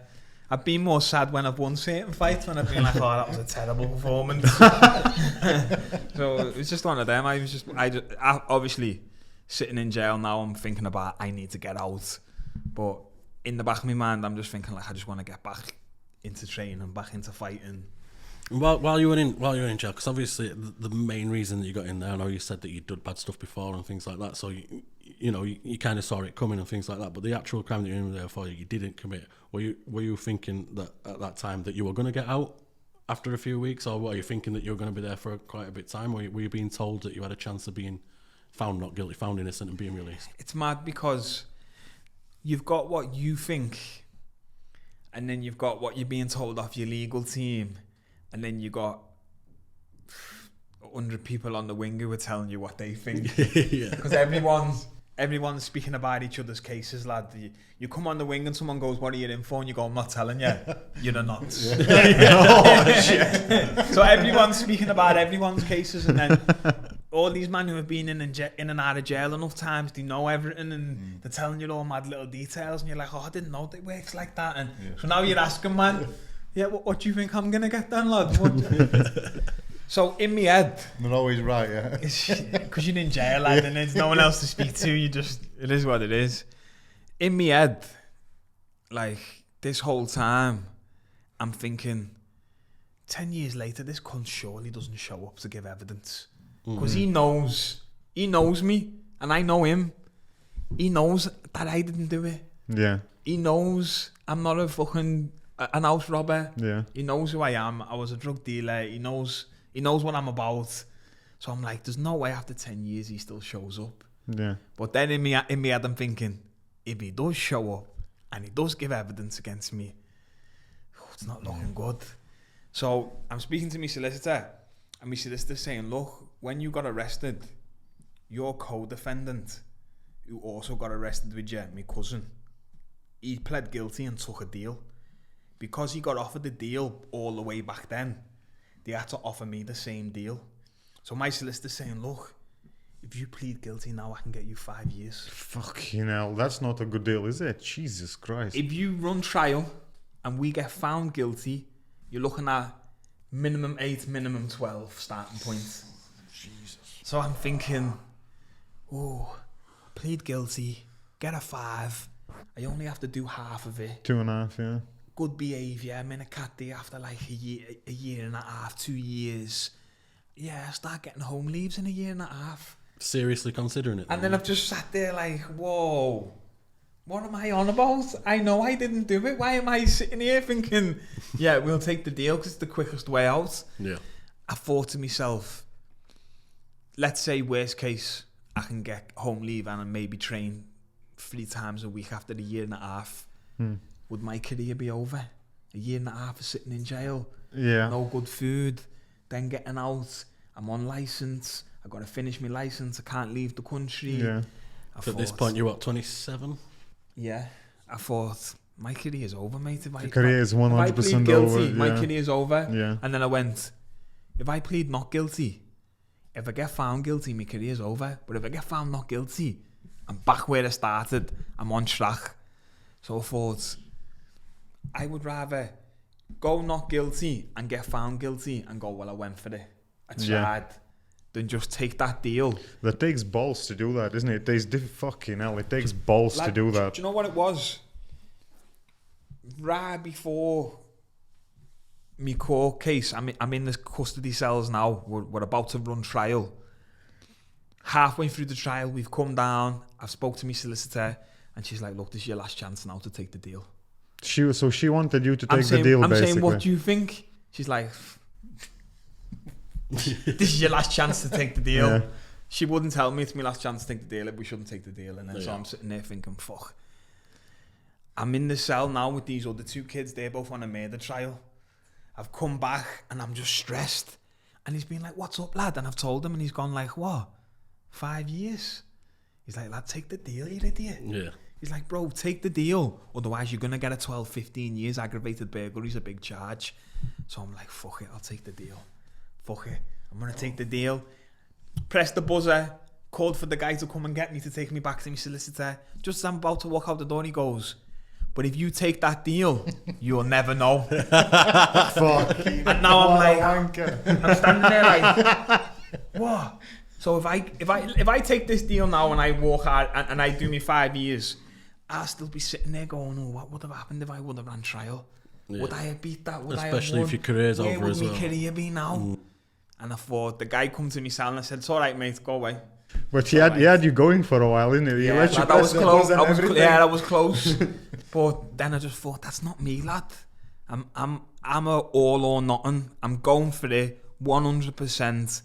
I've been more sad when I've won certain fights, when I've been like, oh, that was a terrible performance. So it was just one of them. I obviously... Sitting in jail now, I'm thinking about I need to get out, but in the back of my mind, I'm just thinking I just want to get back into training, back into fighting. While you were in jail, because obviously the main reason that you got in there, I know you said that you'd done bad stuff before and things like that, so you kind of saw it coming and things like that. But the actual crime that you were in there for, you didn't commit. Were you thinking that at that time that you were going to get out after a few weeks, or were you thinking that you were going to be there for quite a bit of time? Were you being told that you had a chance of being found not guilty, found innocent, and being released? It's mad because you've got what you think, and then you've got what you're being told off your legal team, and then you got 100 people on the wing who are telling you what they think. Because everyone's speaking about each other's cases, lad. You come on the wing and someone goes, "What are you in for?" And you go, "I'm not telling you." You're not. So everyone's speaking about everyone's cases, and then all these men who have been in and out of jail enough times, they know everything, and they're telling you all mad little details, and you're like, "Oh, I didn't know that it works like that." And so now you're asking, man, what do you think I'm gonna get done, lad? So in my head, they're always right, yeah. Because you're in jail, lad, and there's no one else to speak to. It is what it is. In my head, like this whole time, I'm thinking, 10 years later, this cunt surely doesn't show up to give evidence. Because he knows me, and I know him. He knows that I didn't do it. Yeah. He knows I'm not a fucking an house robber. Yeah. He knows who I am. I was a drug dealer. He knows what I'm about. So I'm like, there's no way after 10 years he still shows up. Yeah. But then in my head, I'm thinking, if he does show up and he does give evidence against me, it's not looking good. So I'm speaking to my solicitor, and my solicitor's saying, look, when you got arrested, your co-defendant, who also got arrested with you, my cousin, he pled guilty and took a deal. Because he got offered the deal all the way back then, they had to offer me the same deal. So my solicitor's saying, look, if you plead guilty now, I can get you 5 years. Fucking hell, that's not a good deal, is it? Jesus Christ. If you run trial and we get found guilty, you're looking at minimum 8, minimum 12 starting point. Jesus. So I'm thinking, plead guilty, get a 5. I only have to do half of it. 2.5, yeah. Good behaviour. I'm in a cat day after like a year and a half, 2 years. Yeah, I start getting home leaves in a year and a half. Seriously considering it. And then I've just sat there like, whoa, what am I on about? I know I didn't do it. Why am I sitting here thinking, yeah, we'll take the deal because it's the quickest way out? Yeah. I thought to myself, let's say worst case, I can get home leave and maybe train 3 times a week after the year and a half. Would my career be over? A year and a half of sitting in jail. Yeah. No good food. Then getting out. I'm on licence. I got to finish my licence. I can't leave the country. Yeah. At this point, you're what, 27? Yeah. I thought, my career's over, mate. If The career is 100% if I plead guilty, over. my Yeah. career's over. Yeah. And then I went, if I plead not guilty, if I get found guilty, my career's over. But if I get found not guilty, I'm back where I started. I'm on track. So I thought, I would rather go not guilty and get found guilty and go, well, I went for it. I tried. Than just take that deal. That takes balls to do that, isn't it? It takes fucking hell. It takes balls to do that. Do you know what it was? Right before me court case, I'm in the custody cells now. We're about to run trial. Halfway through the trial, we've come down. I've spoke to my solicitor, and she's like, "Look, this is your last chance now to take the deal." She wanted you to take the deal. I'm basically. saying, "What do you think?" She's like, "This is your last chance to take the deal." Yeah. She wouldn't tell me it's my last chance to take the deal. We shouldn't take the deal, and then so I'm sitting there thinking, "Fuck." I'm in the cell now with these other 2 kids. They're both on a murder trial. I've come back and I'm just stressed. And he's been like, "What's up, lad?" And I've told him, and he's gone like, "What? 5 years?" He's like, "Lad, take the deal, you idiot." Yeah. He's like, "Bro, take the deal. Otherwise, you're going to get a 12, 15 years. Aggravated burglary's a big charge." So I'm like, "Fuck it, I'll take the deal. Fuck it. I'm going to take the deal." Press the buzzer. Called for the guy to come and get me to take me back to my solicitor. Just as I'm about to walk out the door, he goes, "But if you take that deal, you'll never know." Fuck. And now I'm like, I'm standing there like, what? So if I take this deal now and I walk out and I do me 5 years, I'll still be sitting there going, "Oh, what would have happened if I would have ran trial? Yeah. Would I have beat that? Would Especially I have won? if your career's Where over would as my well. career be now?" And I thought, the guy come to me cell and I said, "It's all right, mate, go away." But he had you going for a while, didn't he? Yeah, that was close. That was close. But then I just thought, that's not me, lad. I'm a all or nothing. I'm going for it 100%.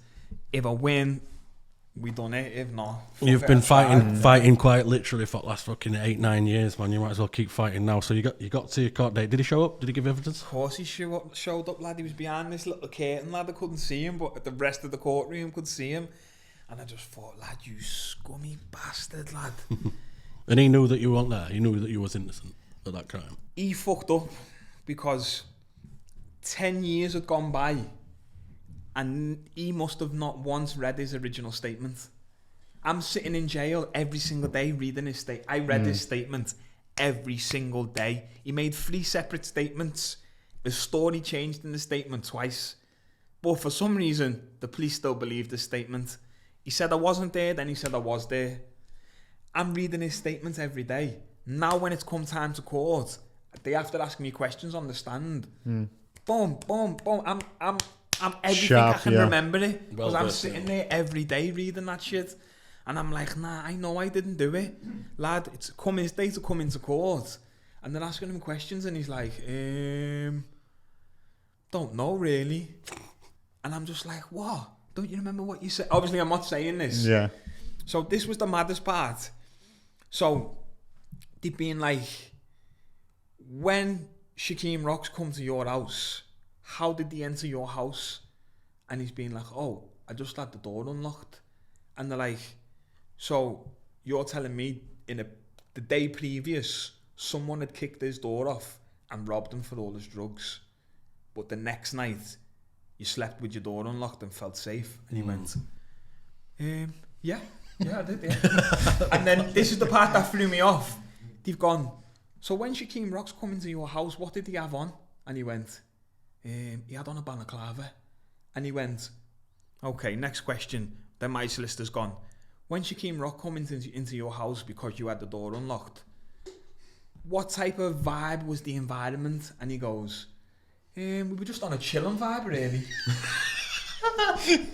If I win, we done it. If not, you've been fighting quite literally for the last fucking 8-9 years, man. You might as well keep fighting now. So you got to your court date. Did he show up? Did he give evidence? Of course he showed up, lad. He was behind this little curtain, lad. I couldn't see him, but the rest of the courtroom could see him. And I just thought, lad, you scummy bastard, lad. And he knew that you weren't there. He knew that you was innocent of that crime. He fucked up because 10 years had gone by and he must have not once read his original statement. I'm sitting in jail every single day reading his statement. I read his statement every single day. He made 3 separate statements. The story changed in the statement twice. But for some reason, the police still believed the statement. He said I wasn't there, then he said I was there. I'm reading his statement every day. Now when it's come time to court, they have to ask me questions on the stand. Boom, boom, boom. I'm everything sharp, I can remember it. Because I'm sitting there every day reading that shit. And I'm like, nah, I know I didn't do it. Lad, it's come his day to come into court. And they're asking him questions and he's like, don't know really. And I'm just like, what? Don't you remember what you said? Obviously, I'm not saying this. Yeah. So this was the maddest part. So they've been like, when Shemrock's come to your house, how did they enter your house? And he's been like, oh, I just had the door unlocked. And they're like, so you're telling me the day previous, someone had kicked his door off and robbed him for all his drugs. But the next night, you slept with your door unlocked and felt safe. And he went, yeah, I did, yeah. And then this is the part that threw me off. They've gone, so when Shemrock's come into your house, what did he have on? And he went, he had on a balaclava. And he went, okay, next question. Then my solicitor's gone, when Shemrock come into your house because you had the door unlocked, what type of vibe was the environment? And he goes, we were just on a chilling vibe, really.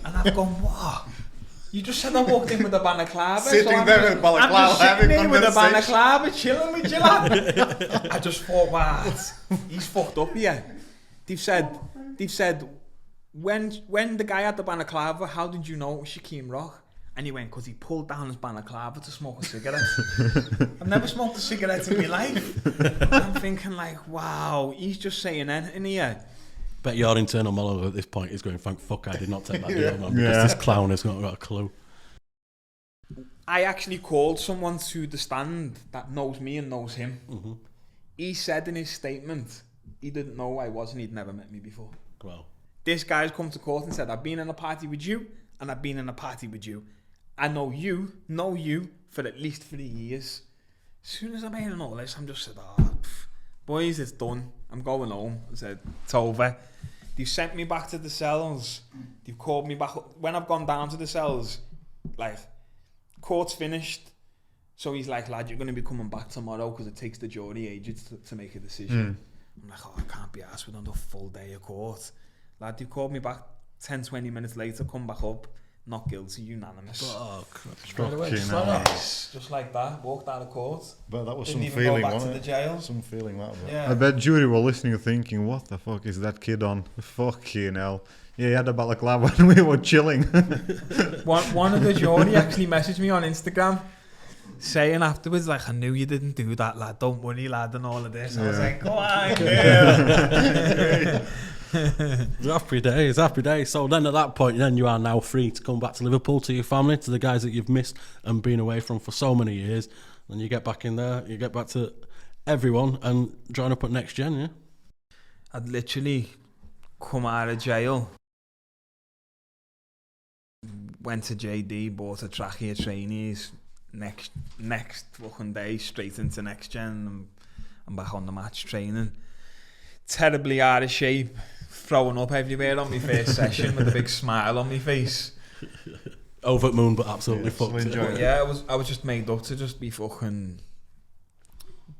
And I've gone, what? You just said I walked in with a balaclava. Sitting there with a balaclava, I'm just sitting there with a conversation. balaclava, chilling with you, lad. I just thought, wow, he's fucked up here. They've said, when the guy had the balaclava, how did you know it was Shemrock? And he went, because he pulled down his balaclava to smoke a cigarette. I've never smoked a cigarette in my life. And I'm thinking like, wow, he's just saying anything here. Bet your internal monologue at this point is going, thank fuck I did not take that deal, man, because this clown has not got a clue. I actually called someone to the stand that knows me and knows him. Mm-hmm. He said in his statement, he didn't know who I was and he'd never met me before. Wow. This guy's come to court and said, I've been in a party with you and I've been in a party with you. I know you for at least 3 years. As soon as I'm hearing all this, I'm just said, boys, it's done. I'm going home. I said, it's over. They've sent me back to the cells. They've called me back. When I've gone down to the cells, like, court's finished. So he's like, lad, you're going to be coming back tomorrow because it takes the jury ages to make a decision. I'm like, oh, I can't be arsed with another full day of court. Lad, they called me back 10-20 minutes later, come back up, not guilty, unanimous. Fuck. Fucking Just hell. like that. Just like that, walked out of court. But that was Didn't some even feeling, go back to wasn't the it? jail. Some feeling that was. Yeah. I bet jury were listening thinking, what the fuck is that kid on? Fucking hell. Yeah, he had a balaclava and we were chilling. One of the jury actually messaged me on Instagram saying afterwards, like, I knew you didn't do that, lad. Don't worry, lad, and all of this. I was Yeah. like, come on, girl. Happy days, happy days. So then at that point, then you are now free to come back to Liverpool, to your family, to the guys that you've missed and been away from for so many years. Then you get back in there, you get back to everyone and join up at Next Gen, yeah? I'd literally come out of jail, went to JD, bought a trachea trainees, next fucking day straight into Next Gen, and I'm back on the match training. Terribly out of shape, throwing up everywhere on my first session with a big smile on my face. Over at Moon, but absolutely still fucked it. enjoying it. Yeah, I was just made up to just be fucking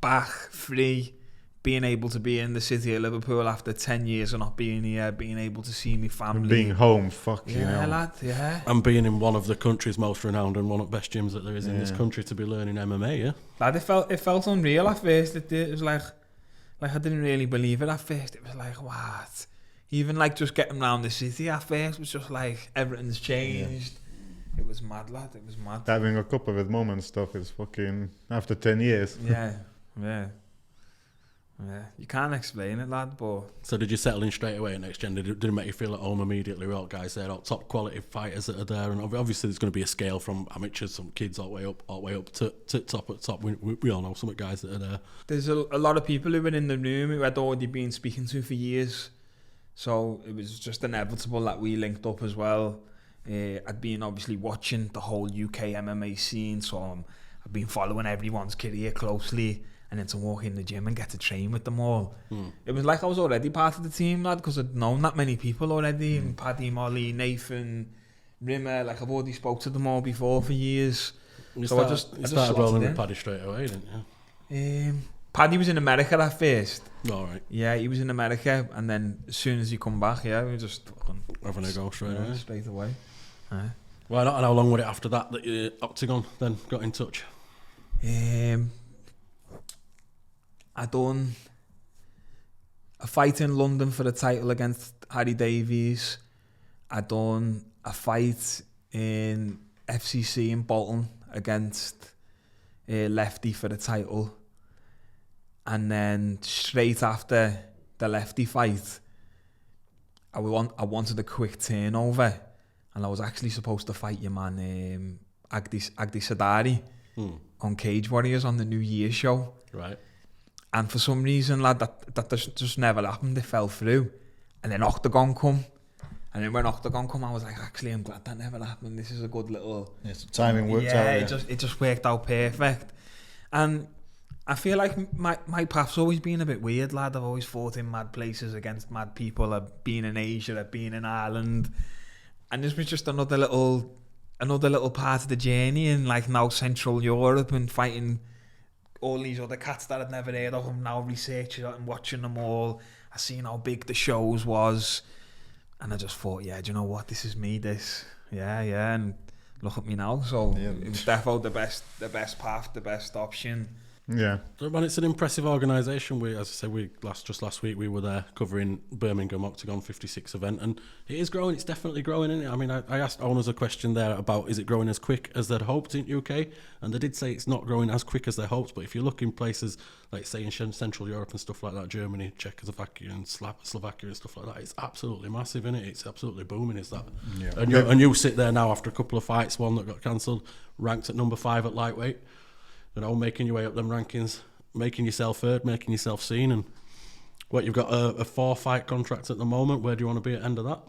back, free, being able to be in the city of Liverpool after 10 years of not being here, being able to see my family. Being home, fucking yeah, hell. lad, yeah. And being in one of the country's most renowned and one of the best gyms that there is in this Yeah. country to be learning MMA, yeah? Lad, it felt unreal at first. It was like I didn't really believe it at first. It was like, what? Even like just getting around the city at first was just like everything's changed. It was mad, lad. It was mad. Having a couple of moment stuff is fucking after 10 years. Yeah. You can't explain it, lad, but So did you settle in straight away at Next Gen? Did it make you feel at home immediately? We're all guys there, all top quality fighters that are there, and obviously there's going to be a scale from amateurs, some kids all the way up to top at top. We all know some guys that are there. there's a lot of people who were in the room who I'd already been speaking to for years. So it was just inevitable that we linked up as well. I'd been obviously watching the whole UK MMA scene, so I've been following everyone's career closely, and then to walk in the gym and get to train with them all. It was like I was already part of the team, lad, because I'd known that many people already, and Paddy, Molly, Nathan, Rimmer, like I've already spoke to them all before for years. You So I started, just you started slotted rolling in. with Paddy straight away, didn't you? Paddy was in America at first. All right, Yeah, he was in America, and then as soon as he come back, yeah, we just fucking having a go straight away. straight away. Why not? And how long was it after that Oktagon then got in touch? I done a fight in London for the title against Harry Davies. I done a fight in FCC in Bolton against Lefty for the title. And then straight after the Lefty fight, I wanted a quick turnover, and I was actually supposed to fight your man Agdi Sadari on Cage Warriors on the New Year show. Right. And for some reason, lad, that just never happened. It fell through. And then Oktagon come. And then when Oktagon come, I was like, actually, I'm glad that never happened. This is a good little... Yes, timing worked out. Yeah, Yeah, it just worked out perfect. And I feel like my path's always been a bit weird, lad. I've always fought in mad places against mad people. I've been in Asia, I've been in Ireland. And this was just another little part of the journey in like now Central Europe and fighting all these other cats that I'd never heard of. I'm now researching and watching them all. I seen how big the shows was, and I just thought, yeah, do you know what? This is me. And look at me now. So it was definitely the best path, the best option. Yeah. But it's an impressive organisation. As I said, just last week we were there covering Birmingham Octagon 56 event, and it is growing. It's definitely growing, isn't it? I mean, I asked owners a question there about is it growing as quick as they'd hoped in UK, and they did say it's not growing as quick as they hoped. But if you look in places like say in Central Europe and stuff like that, Germany, Czechoslovakia, and Slovakia and stuff like that, it's absolutely massive, isn't it? It's absolutely booming. Is that? Yeah. And you sit there now after a couple of fights, one that got cancelled, ranked at number 5 at lightweight. You know, making your way up them rankings, making yourself heard, making yourself seen, and you've got a 4-fight contract at the moment. Where do you want to be at the end of that?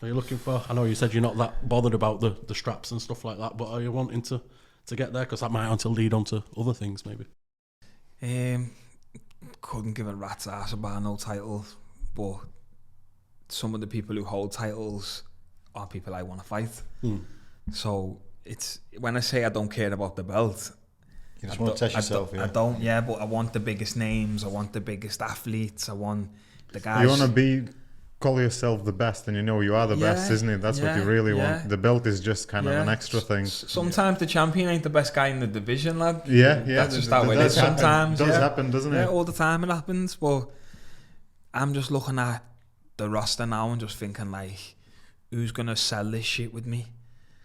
Are you looking for? I know you said you're not that bothered about the straps and stuff like that, but are you wanting to get there? Because that might want to lead on to other things, maybe. Couldn't give a rat's ass about no titles, but some of the people who hold titles are people I want to fight. So it's when I say I don't care about the belt, You just want to test yourself, I don't, but I want the biggest names. I want the biggest athletes. I want the guys. You want to call yourself the best, and you know you are the best, isn't it? That's what you really want. The belt is just kind of an extra thing. Sometimes the champion ain't the best guy in the division, lad. Yeah. That's just how it is sometimes. It does happen, doesn't it? Yeah, all the time it happens. But I'm just looking at the roster now and just thinking, like, who's going to sell this shit with me?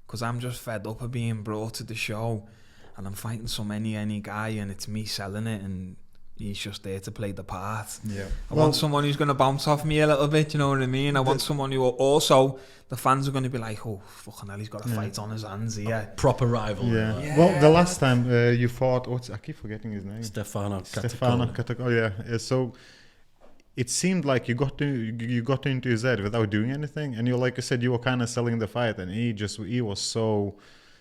Because I'm just fed up of being brought to the show and I'm fighting some any guy and it's me selling it and he's just there to play the part. Yeah. I want someone who's going to bounce off me a little bit, you know what I mean? I want someone who also, the fans are going to be like, oh, fucking hell, he's got a fight on his hands here. Proper rival. Yeah. Well, the last time you fought, I keep forgetting his name. Stefano Catacol. So it seemed like you got into his head without doing anything, and like you said, you were kind of selling the fight, and he was so.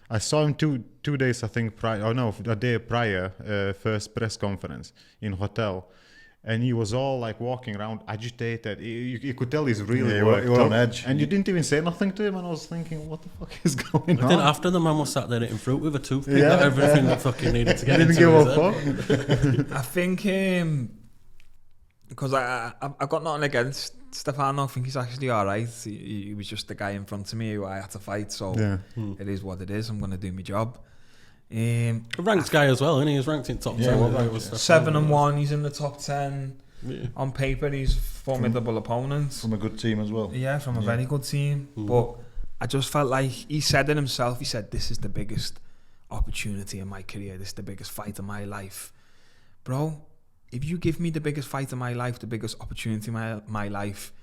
I saw him two days, I think, a day prior, first press conference in hotel, and he was all like walking around agitated. You could tell he's really worked on up. edge. And you didn't even say nothing to him, and I was thinking, what the fuck is going on? Then after the man was sat there eating fruit with a toothpick, everything that fucking needed to get Didn't into give a fuck. I think because I got nothing against Stefano. I think he's actually alright. He was just the guy in front of me who I had to fight, so it is what it is. I'm going to do my job. A ranked guy as well, isn't he? He's ranked in top 10. 7-1, he's in the top 10. Yeah. On paper, he's a formidable opponent. From a good team as well. Yeah, from a very good team. But I just felt like, he said it himself, he said, this is the biggest opportunity in my career, this is the biggest fight of my life. Bro, if you give me the biggest fight of my life, the biggest opportunity in my life,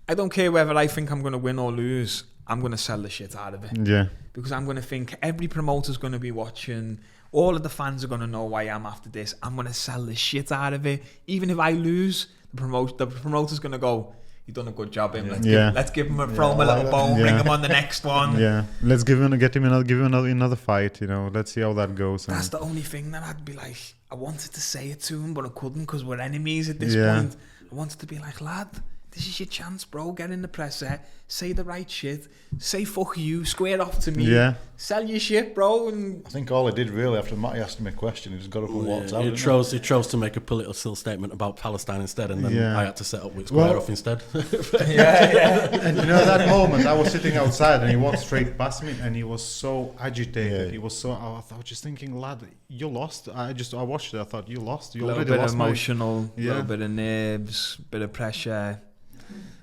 I don't care whether I think I'm going to win or lose, I'm going to sell the shit out of it. Yeah. Because I'm going to think every promoter's going to be watching, all of the fans are going to know who I am after this. I'm going to sell the shit out of it. Even if I lose, the promoter's going to go, you've done a good job, him. Let's give him throw him a little bone, bring him on the next one. Yeah, let's give him another fight. Let's see how that goes. That's the only thing that I'd be like. I wanted to say it to him, but I couldn't because we're enemies at this point. I wanted to be like, lad, this is your chance, bro. Get in the presser, say the right shit, say fuck you, square off to me, sell your shit, bro. And I think all I did really after Matty asked me a question, he just got up and walked out. He chose to make a political statement about Palestine instead, and then I had to set up with square off instead. And that moment, I was sitting outside, and he walked straight past me, and he was so agitated. He was so. I was just thinking, lad, you lost. I watched it. I thought you lost. You already lost. A little bit emotional, a little bit of nerves, bit of pressure.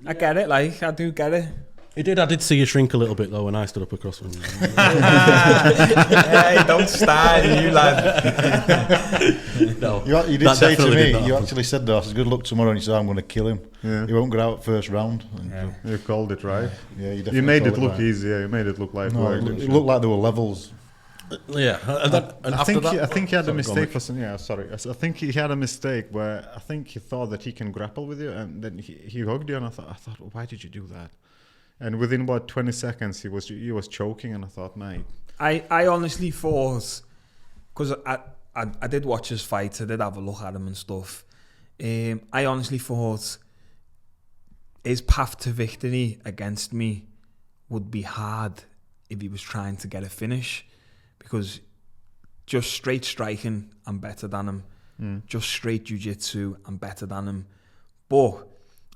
I get it, I do get it. I did see you shrink a little bit though when I stood up across from you. Hey, don't start, you lad. No, you did say to me, you actually said that, I said, good luck tomorrow, and you said, I'm going to kill him. Yeah. He won't get out first round. And you called it, right? Yeah, you definitely made it look easy, you made it look like... it looked like there were levels. Yeah, I think he had a mistake for some. Yeah, sorry. I think he had a mistake where I think he thought that he can grapple with you, and then he hugged you, and I thought, well, why did you do that? And within about 20 seconds, he was choking, and I thought, mate. I honestly thought, because I did watch his fight, I did have a look at him and stuff. I honestly thought his path to victory against me would be hard if he was trying to get a finish. Because just straight striking, I'm better than him. Just straight jiu-jitsu, I'm better than him. But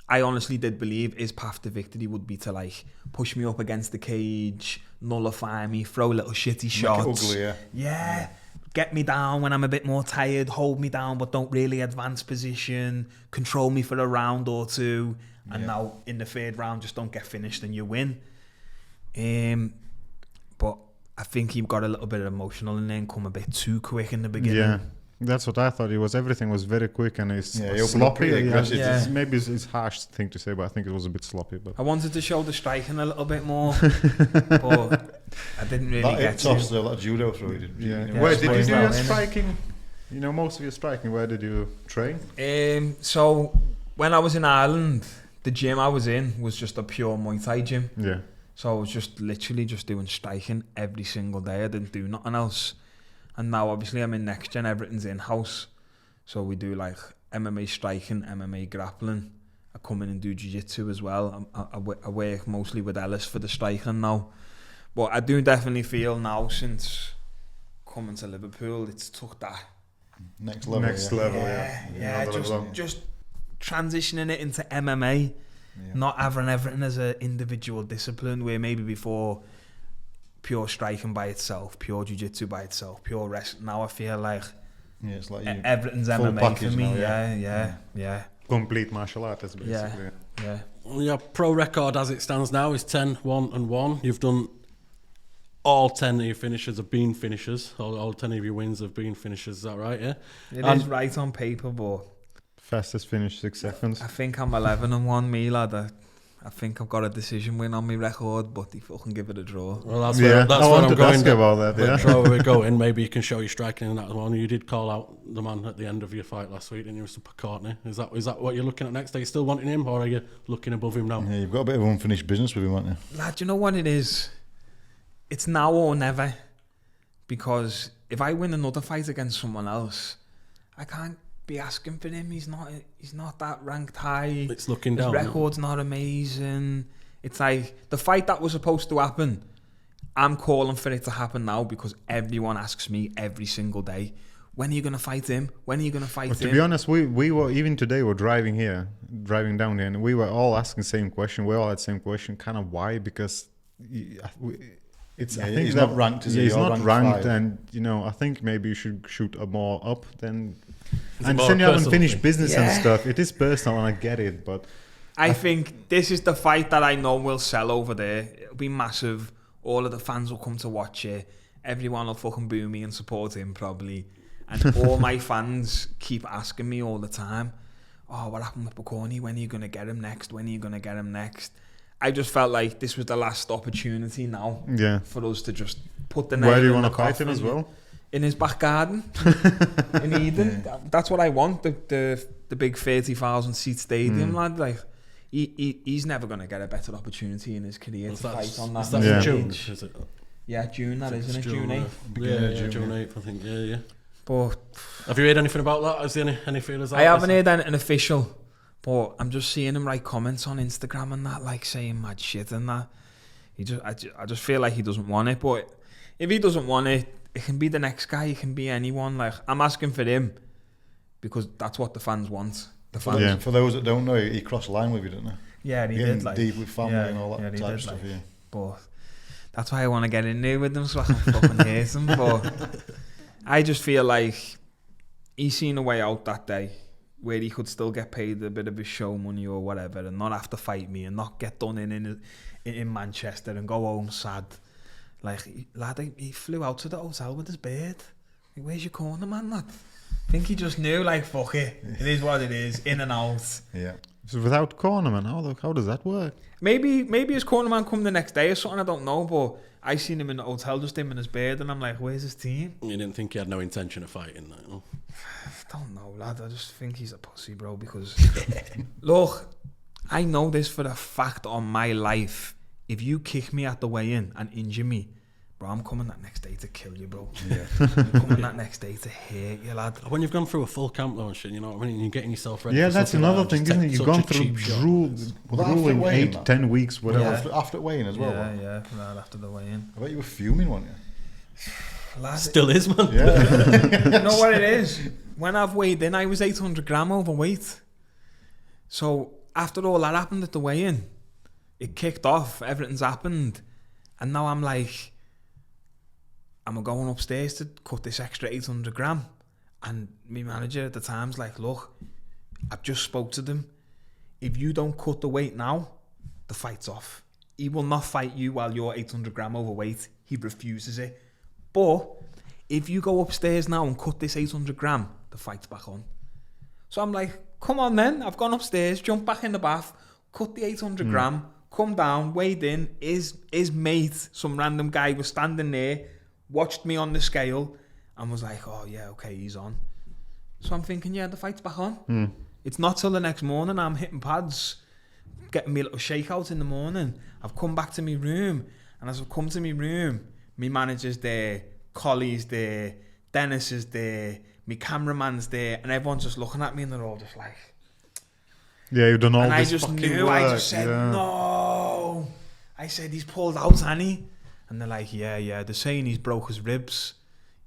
I honestly did believe his path to victory would be to push me up against the cage, nullify me, throw little shitty shots. Make it ugly, yeah. Get me down when I'm a bit more tired, hold me down but don't really advance position, control me for a round or two, and now in the third round just don't get finished and you win. But I think he got a little bit emotional and then come a bit too quick in the beginning. Yeah, that's what I thought. Everything was very quick and it's sloppy. Maybe it's a harsh thing to say, but I think it was a bit sloppy. But I wanted to show the striking a little bit more, but I didn't really get to. That judo throw he did. Where did you do your striking? Most of your striking, where did you train? So when I was in Ireland, the gym I was in was just a pure Muay Thai gym. Yeah. So I was just literally just doing striking every single day. I didn't do nothing else. And now obviously I'm in Next Gen, everything's in-house. So we do MMA striking, MMA grappling. I come in and do jiu-jitsu as well. I work mostly with Ellis for the striking now. But I do definitely feel now since coming to Liverpool, it's took that Next level. just transitioning it into MMA, not having everything as an individual discipline where maybe before pure striking by itself, pure jiu-jitsu by itself, pure wrestling. Now I feel like it's like everything's full MMA for me. now, Yeah. Complete martial artist, basically. Yeah. Your pro record as it stands now is 10-1-1. You've done all 10 of your finishes have been finishers. All 10 of your wins have been finishers. Is that right? Yeah. It is right on paper, but Fastest finish 6 seconds. I think I'm 11-1, me lad. I think I've got a decision win on my record, but they fucking give it a draw. Well, that's where I'm going. Ask you about that. Yeah. Draw where we're going. Maybe you can show your striking in that one. You did call out the man at the end of your fight last week, and you were Mr. Courtney. Is that what you're looking at next? Are you still wanting him, or are you looking above him now? Yeah, you've got a bit of unfinished business with him, haven't you? Lad, you know what it is? It's now or never. Because if I win another fight against someone else, I can't be asking for him. He's not that ranked high. It's looking His down. record's not amazing. It's like the fight that was supposed to happen, I'm calling for it to happen now because everyone asks me every single day, when are you going to fight him? When are you going to fight But him? to be honest, we were, even today, we're driving down here, and we were all asking the same question. We all had the same question, kind of why? Because I think he's not ranked, is he? He's You're not ranked ranked, 5. and I think maybe you should shoot a more up than. It's a And more then you haven't personal finished thing. business Yeah. and stuff. It is personal, and I get it, but I think this is the fight that I know will sell over there. It'll be massive. All of the fans will come to watch it. Everyone will fucking boo me and support him probably. And all my fans keep asking me all the time, oh, what happened with Buccorny? When are you going to get him next? When are you going to get him next? I just felt like this was the last opportunity now yeah. for us to just put the nail Where do you in want the to fight him coffin. as well? In his back garden in Eden. That's what I want. The big 30,000 seat stadium, lad. Like he's never going to get a better opportunity in his career to fight on that. Is that Yeah. in June? Is it? Yeah, June. That isn't it? June 8th. Yeah, June 8th. I think. Yeah. But Have you heard anything about that? Is there any feelers? I haven't heard anything official. But I'm just seeing him write comments on Instagram and that, like saying mad shit and that. I just feel like he doesn't want it. But if he doesn't want it, it can be the next guy. It can be anyone. Like I'm asking for him because that's what the fans want. The fans. Yeah. For those that don't know, he crossed the line with you, didn't he? Yeah, he Getting did. Like deep with family and all that he type did, of stuff. like, Yeah. But that's why I want to get in there with them so I can fucking hate him. But I just feel like he's seen a way out that day where he could still get paid a bit of his show money or whatever and not have to fight me and not get done in Manchester and go home sad. Like, he flew out to the hotel with his bird. Like, where's your corner, man, lad? I think he just knew, like, fuck it. It is what it is, in and out. Yeah. So without cornerman, how does that work? Maybe his cornerman come the next day or something, I don't know, but I seen him in the hotel, just him and his beard, and I'm like, where's his team? You didn't think he had no intention of fighting, like, no? I don't know, lad. I just think he's a pussy, bro, because look, I know this for a fact on my life. If you kick me at the weigh-in and injure me, bro, I'm coming that next day to kill you, bro. Yeah. I'm coming that next day to hate you, lad. When you've gone through a full camp though and shit, you know what I mean? You're getting yourself ready. Yeah, for that's something another like that, thing, just isn't it? take You've such gone a through cheap shot. Well, after grueling weighing 8, that? 10 weeks, whatever. Yeah. After weighing as well. Yeah, right after the weigh-in. I bet you were fuming, weren't you? Lad, Still is, man. Yeah. you know what it is? When I've weighed in, I was 800 gram overweight. So after all that happened at the weigh-in, it kicked off, everything's happened, and now I'm like, I'm going upstairs to cut this extra 800 gram. And my manager at the time's like, look, I've just spoke to them. If you don't cut the weight now, the fight's off. He will not fight you while you're 800 gram overweight. He refuses it. But if you go upstairs now and cut this 800 gram, the fight's back on. So I'm like, come on then. I've gone upstairs, jumped back in the bath, cut the 800 gram, come down, weighed in. His mate, some random guy, was standing there, watched me on the scale, and was like, oh yeah, okay, he's on. So I'm thinking, yeah, the fight's back on. It's not till the next morning I'm hitting pads, getting me a little shakeout in the morning. I've come back to my room, and as I've come to my room, my manager's there, Collie's there, Dennis is there, my cameraman's there, and everyone's just looking at me and they're all just like... Yeah, you've done all and I this just fucking knew, work. I just said, no. I said, he's pulled out, hasn't he? And they're like, yeah, they're saying he's broke his ribs.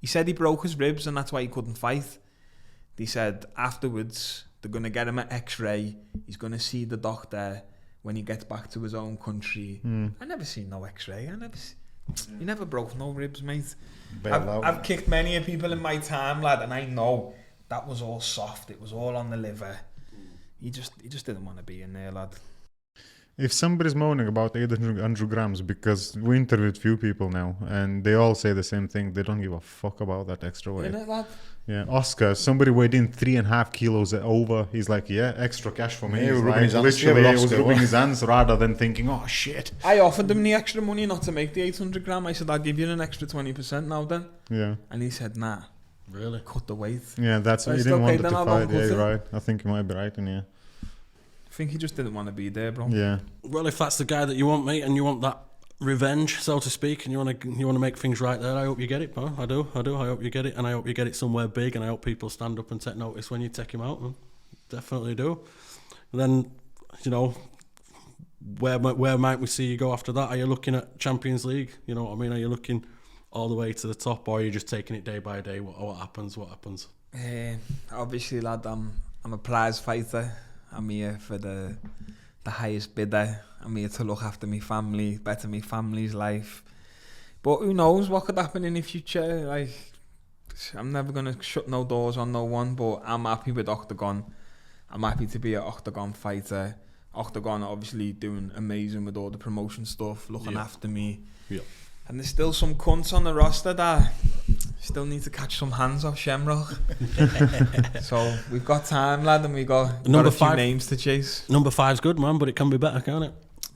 He said he broke his ribs and that's why he couldn't fight. They said afterwards they're going to get him an x-ray. He's going to see the doctor when he gets back to his own country. I never seen no x-ray. He never broke no ribs, mate. I've kicked many of people in my time, lad, and I know that was all soft. It was all on the liver. He just didn't want to be in there, lad. If somebody's moaning about 800 grams, because we interviewed few people now, and they all say the same thing, they don't give a fuck about that extra weight. Isn't it, lad? Yeah, Oscar, somebody weighed in 3.5 kilos over. He's like, yeah, extra cash for me. Yeah, He's rubbing like, his hands literally, together, he was Oscar, rubbing what? his hands rather than thinking, oh shit. I offered him the extra money not to make the 800 gram. I said, I'll give you an extra 20% now then. Yeah. And he said, nah. Really? Cut the weight. Yeah, that's So he it's didn't okay, want it then to I'll fight. cut Yeah, it. you're right. I think you might be right in here. I think he just didn't want to be there, bro. Yeah. Well, if that's the guy that you want, mate, and you want that revenge, so to speak, and you want to make things right there, I hope you get it, pal. I do. I hope you get it, and I hope you get it somewhere big, and I hope people stand up and take notice when you take him out, man. Definitely do. And then, you know, where might we see you go after that? Are you looking at Champions League? You know what I mean? Are you looking all the way to the top, or are you just taking it day by day? What happens? What happens? Obviously, lad, I'm a prize fighter. I'm here for the highest bidder. I'm here to look after my family, better my family's life. But who knows what could happen in the future? Like, I'm never gonna shut no doors on no one. But I'm happy with Oktagon. I'm happy to be an Oktagon fighter. Oktagon are obviously doing amazing with all the promotion stuff, looking after me. Yeah. And there's still some cunts on the roster that still need to catch some hands off Shemrock. So we've got time, lad, and we've got a few names to chase. Number 5's good, man, but it can be better, can't it?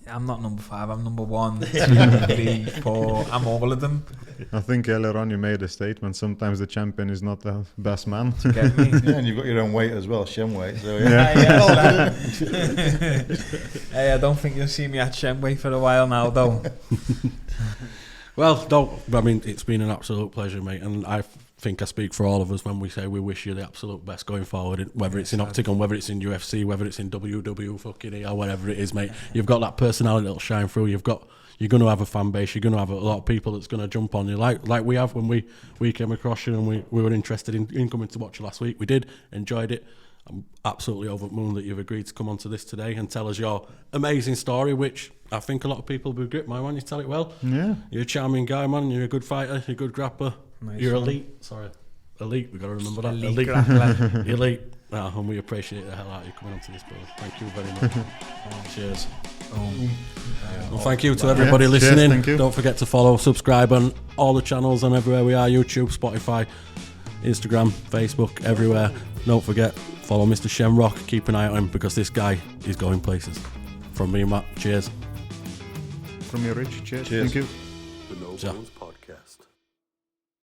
I'm not number 5, I'm number 1, 2, 3, 4, I'm all of them. I think earlier on you made a statement, sometimes the champion is not the best man. Get me? Yeah, and you've got your own weight as well, Shem weight. So Hey, I don't think you'll see me at Shem weight for a while now, though. Well, I mean, it's been an absolute pleasure, mate, and I think I speak for all of us when we say we wish you the absolute best going forward, whether it's in Octagon, whether it's in UFC, whether it's in WW fucking or whatever it is, mate. You've got that personality that'll shine through. You're going to have a fan base. You're going to have a lot of people that's going to jump on you, like we have when we came across you and we were interested in coming to watch you last week. We did, enjoyed it. I'm absolutely over the moon that you've agreed to come onto this today and tell us your amazing story, which I think a lot of people will grip, my man. You tell it well. Yeah. You're a charming guy, man. You're a good fighter. You're a good grappler. Nice. You're elite. Sorry. Elite. We've got to remember that. Elite grappler. Elite. And we appreciate the hell out of you coming onto this, bro. Thank you very much. Cheers. Well, thank you to everybody listening. Cheers, don't forget to follow, subscribe on all the channels and everywhere we are. YouTube, Spotify, Instagram, Facebook, everywhere. Don't forget, follow Mr. Shemrock. Keep an eye on him because this guy is going places. From me, Matt. Cheers. From you, Rich. Cheers. Thank you.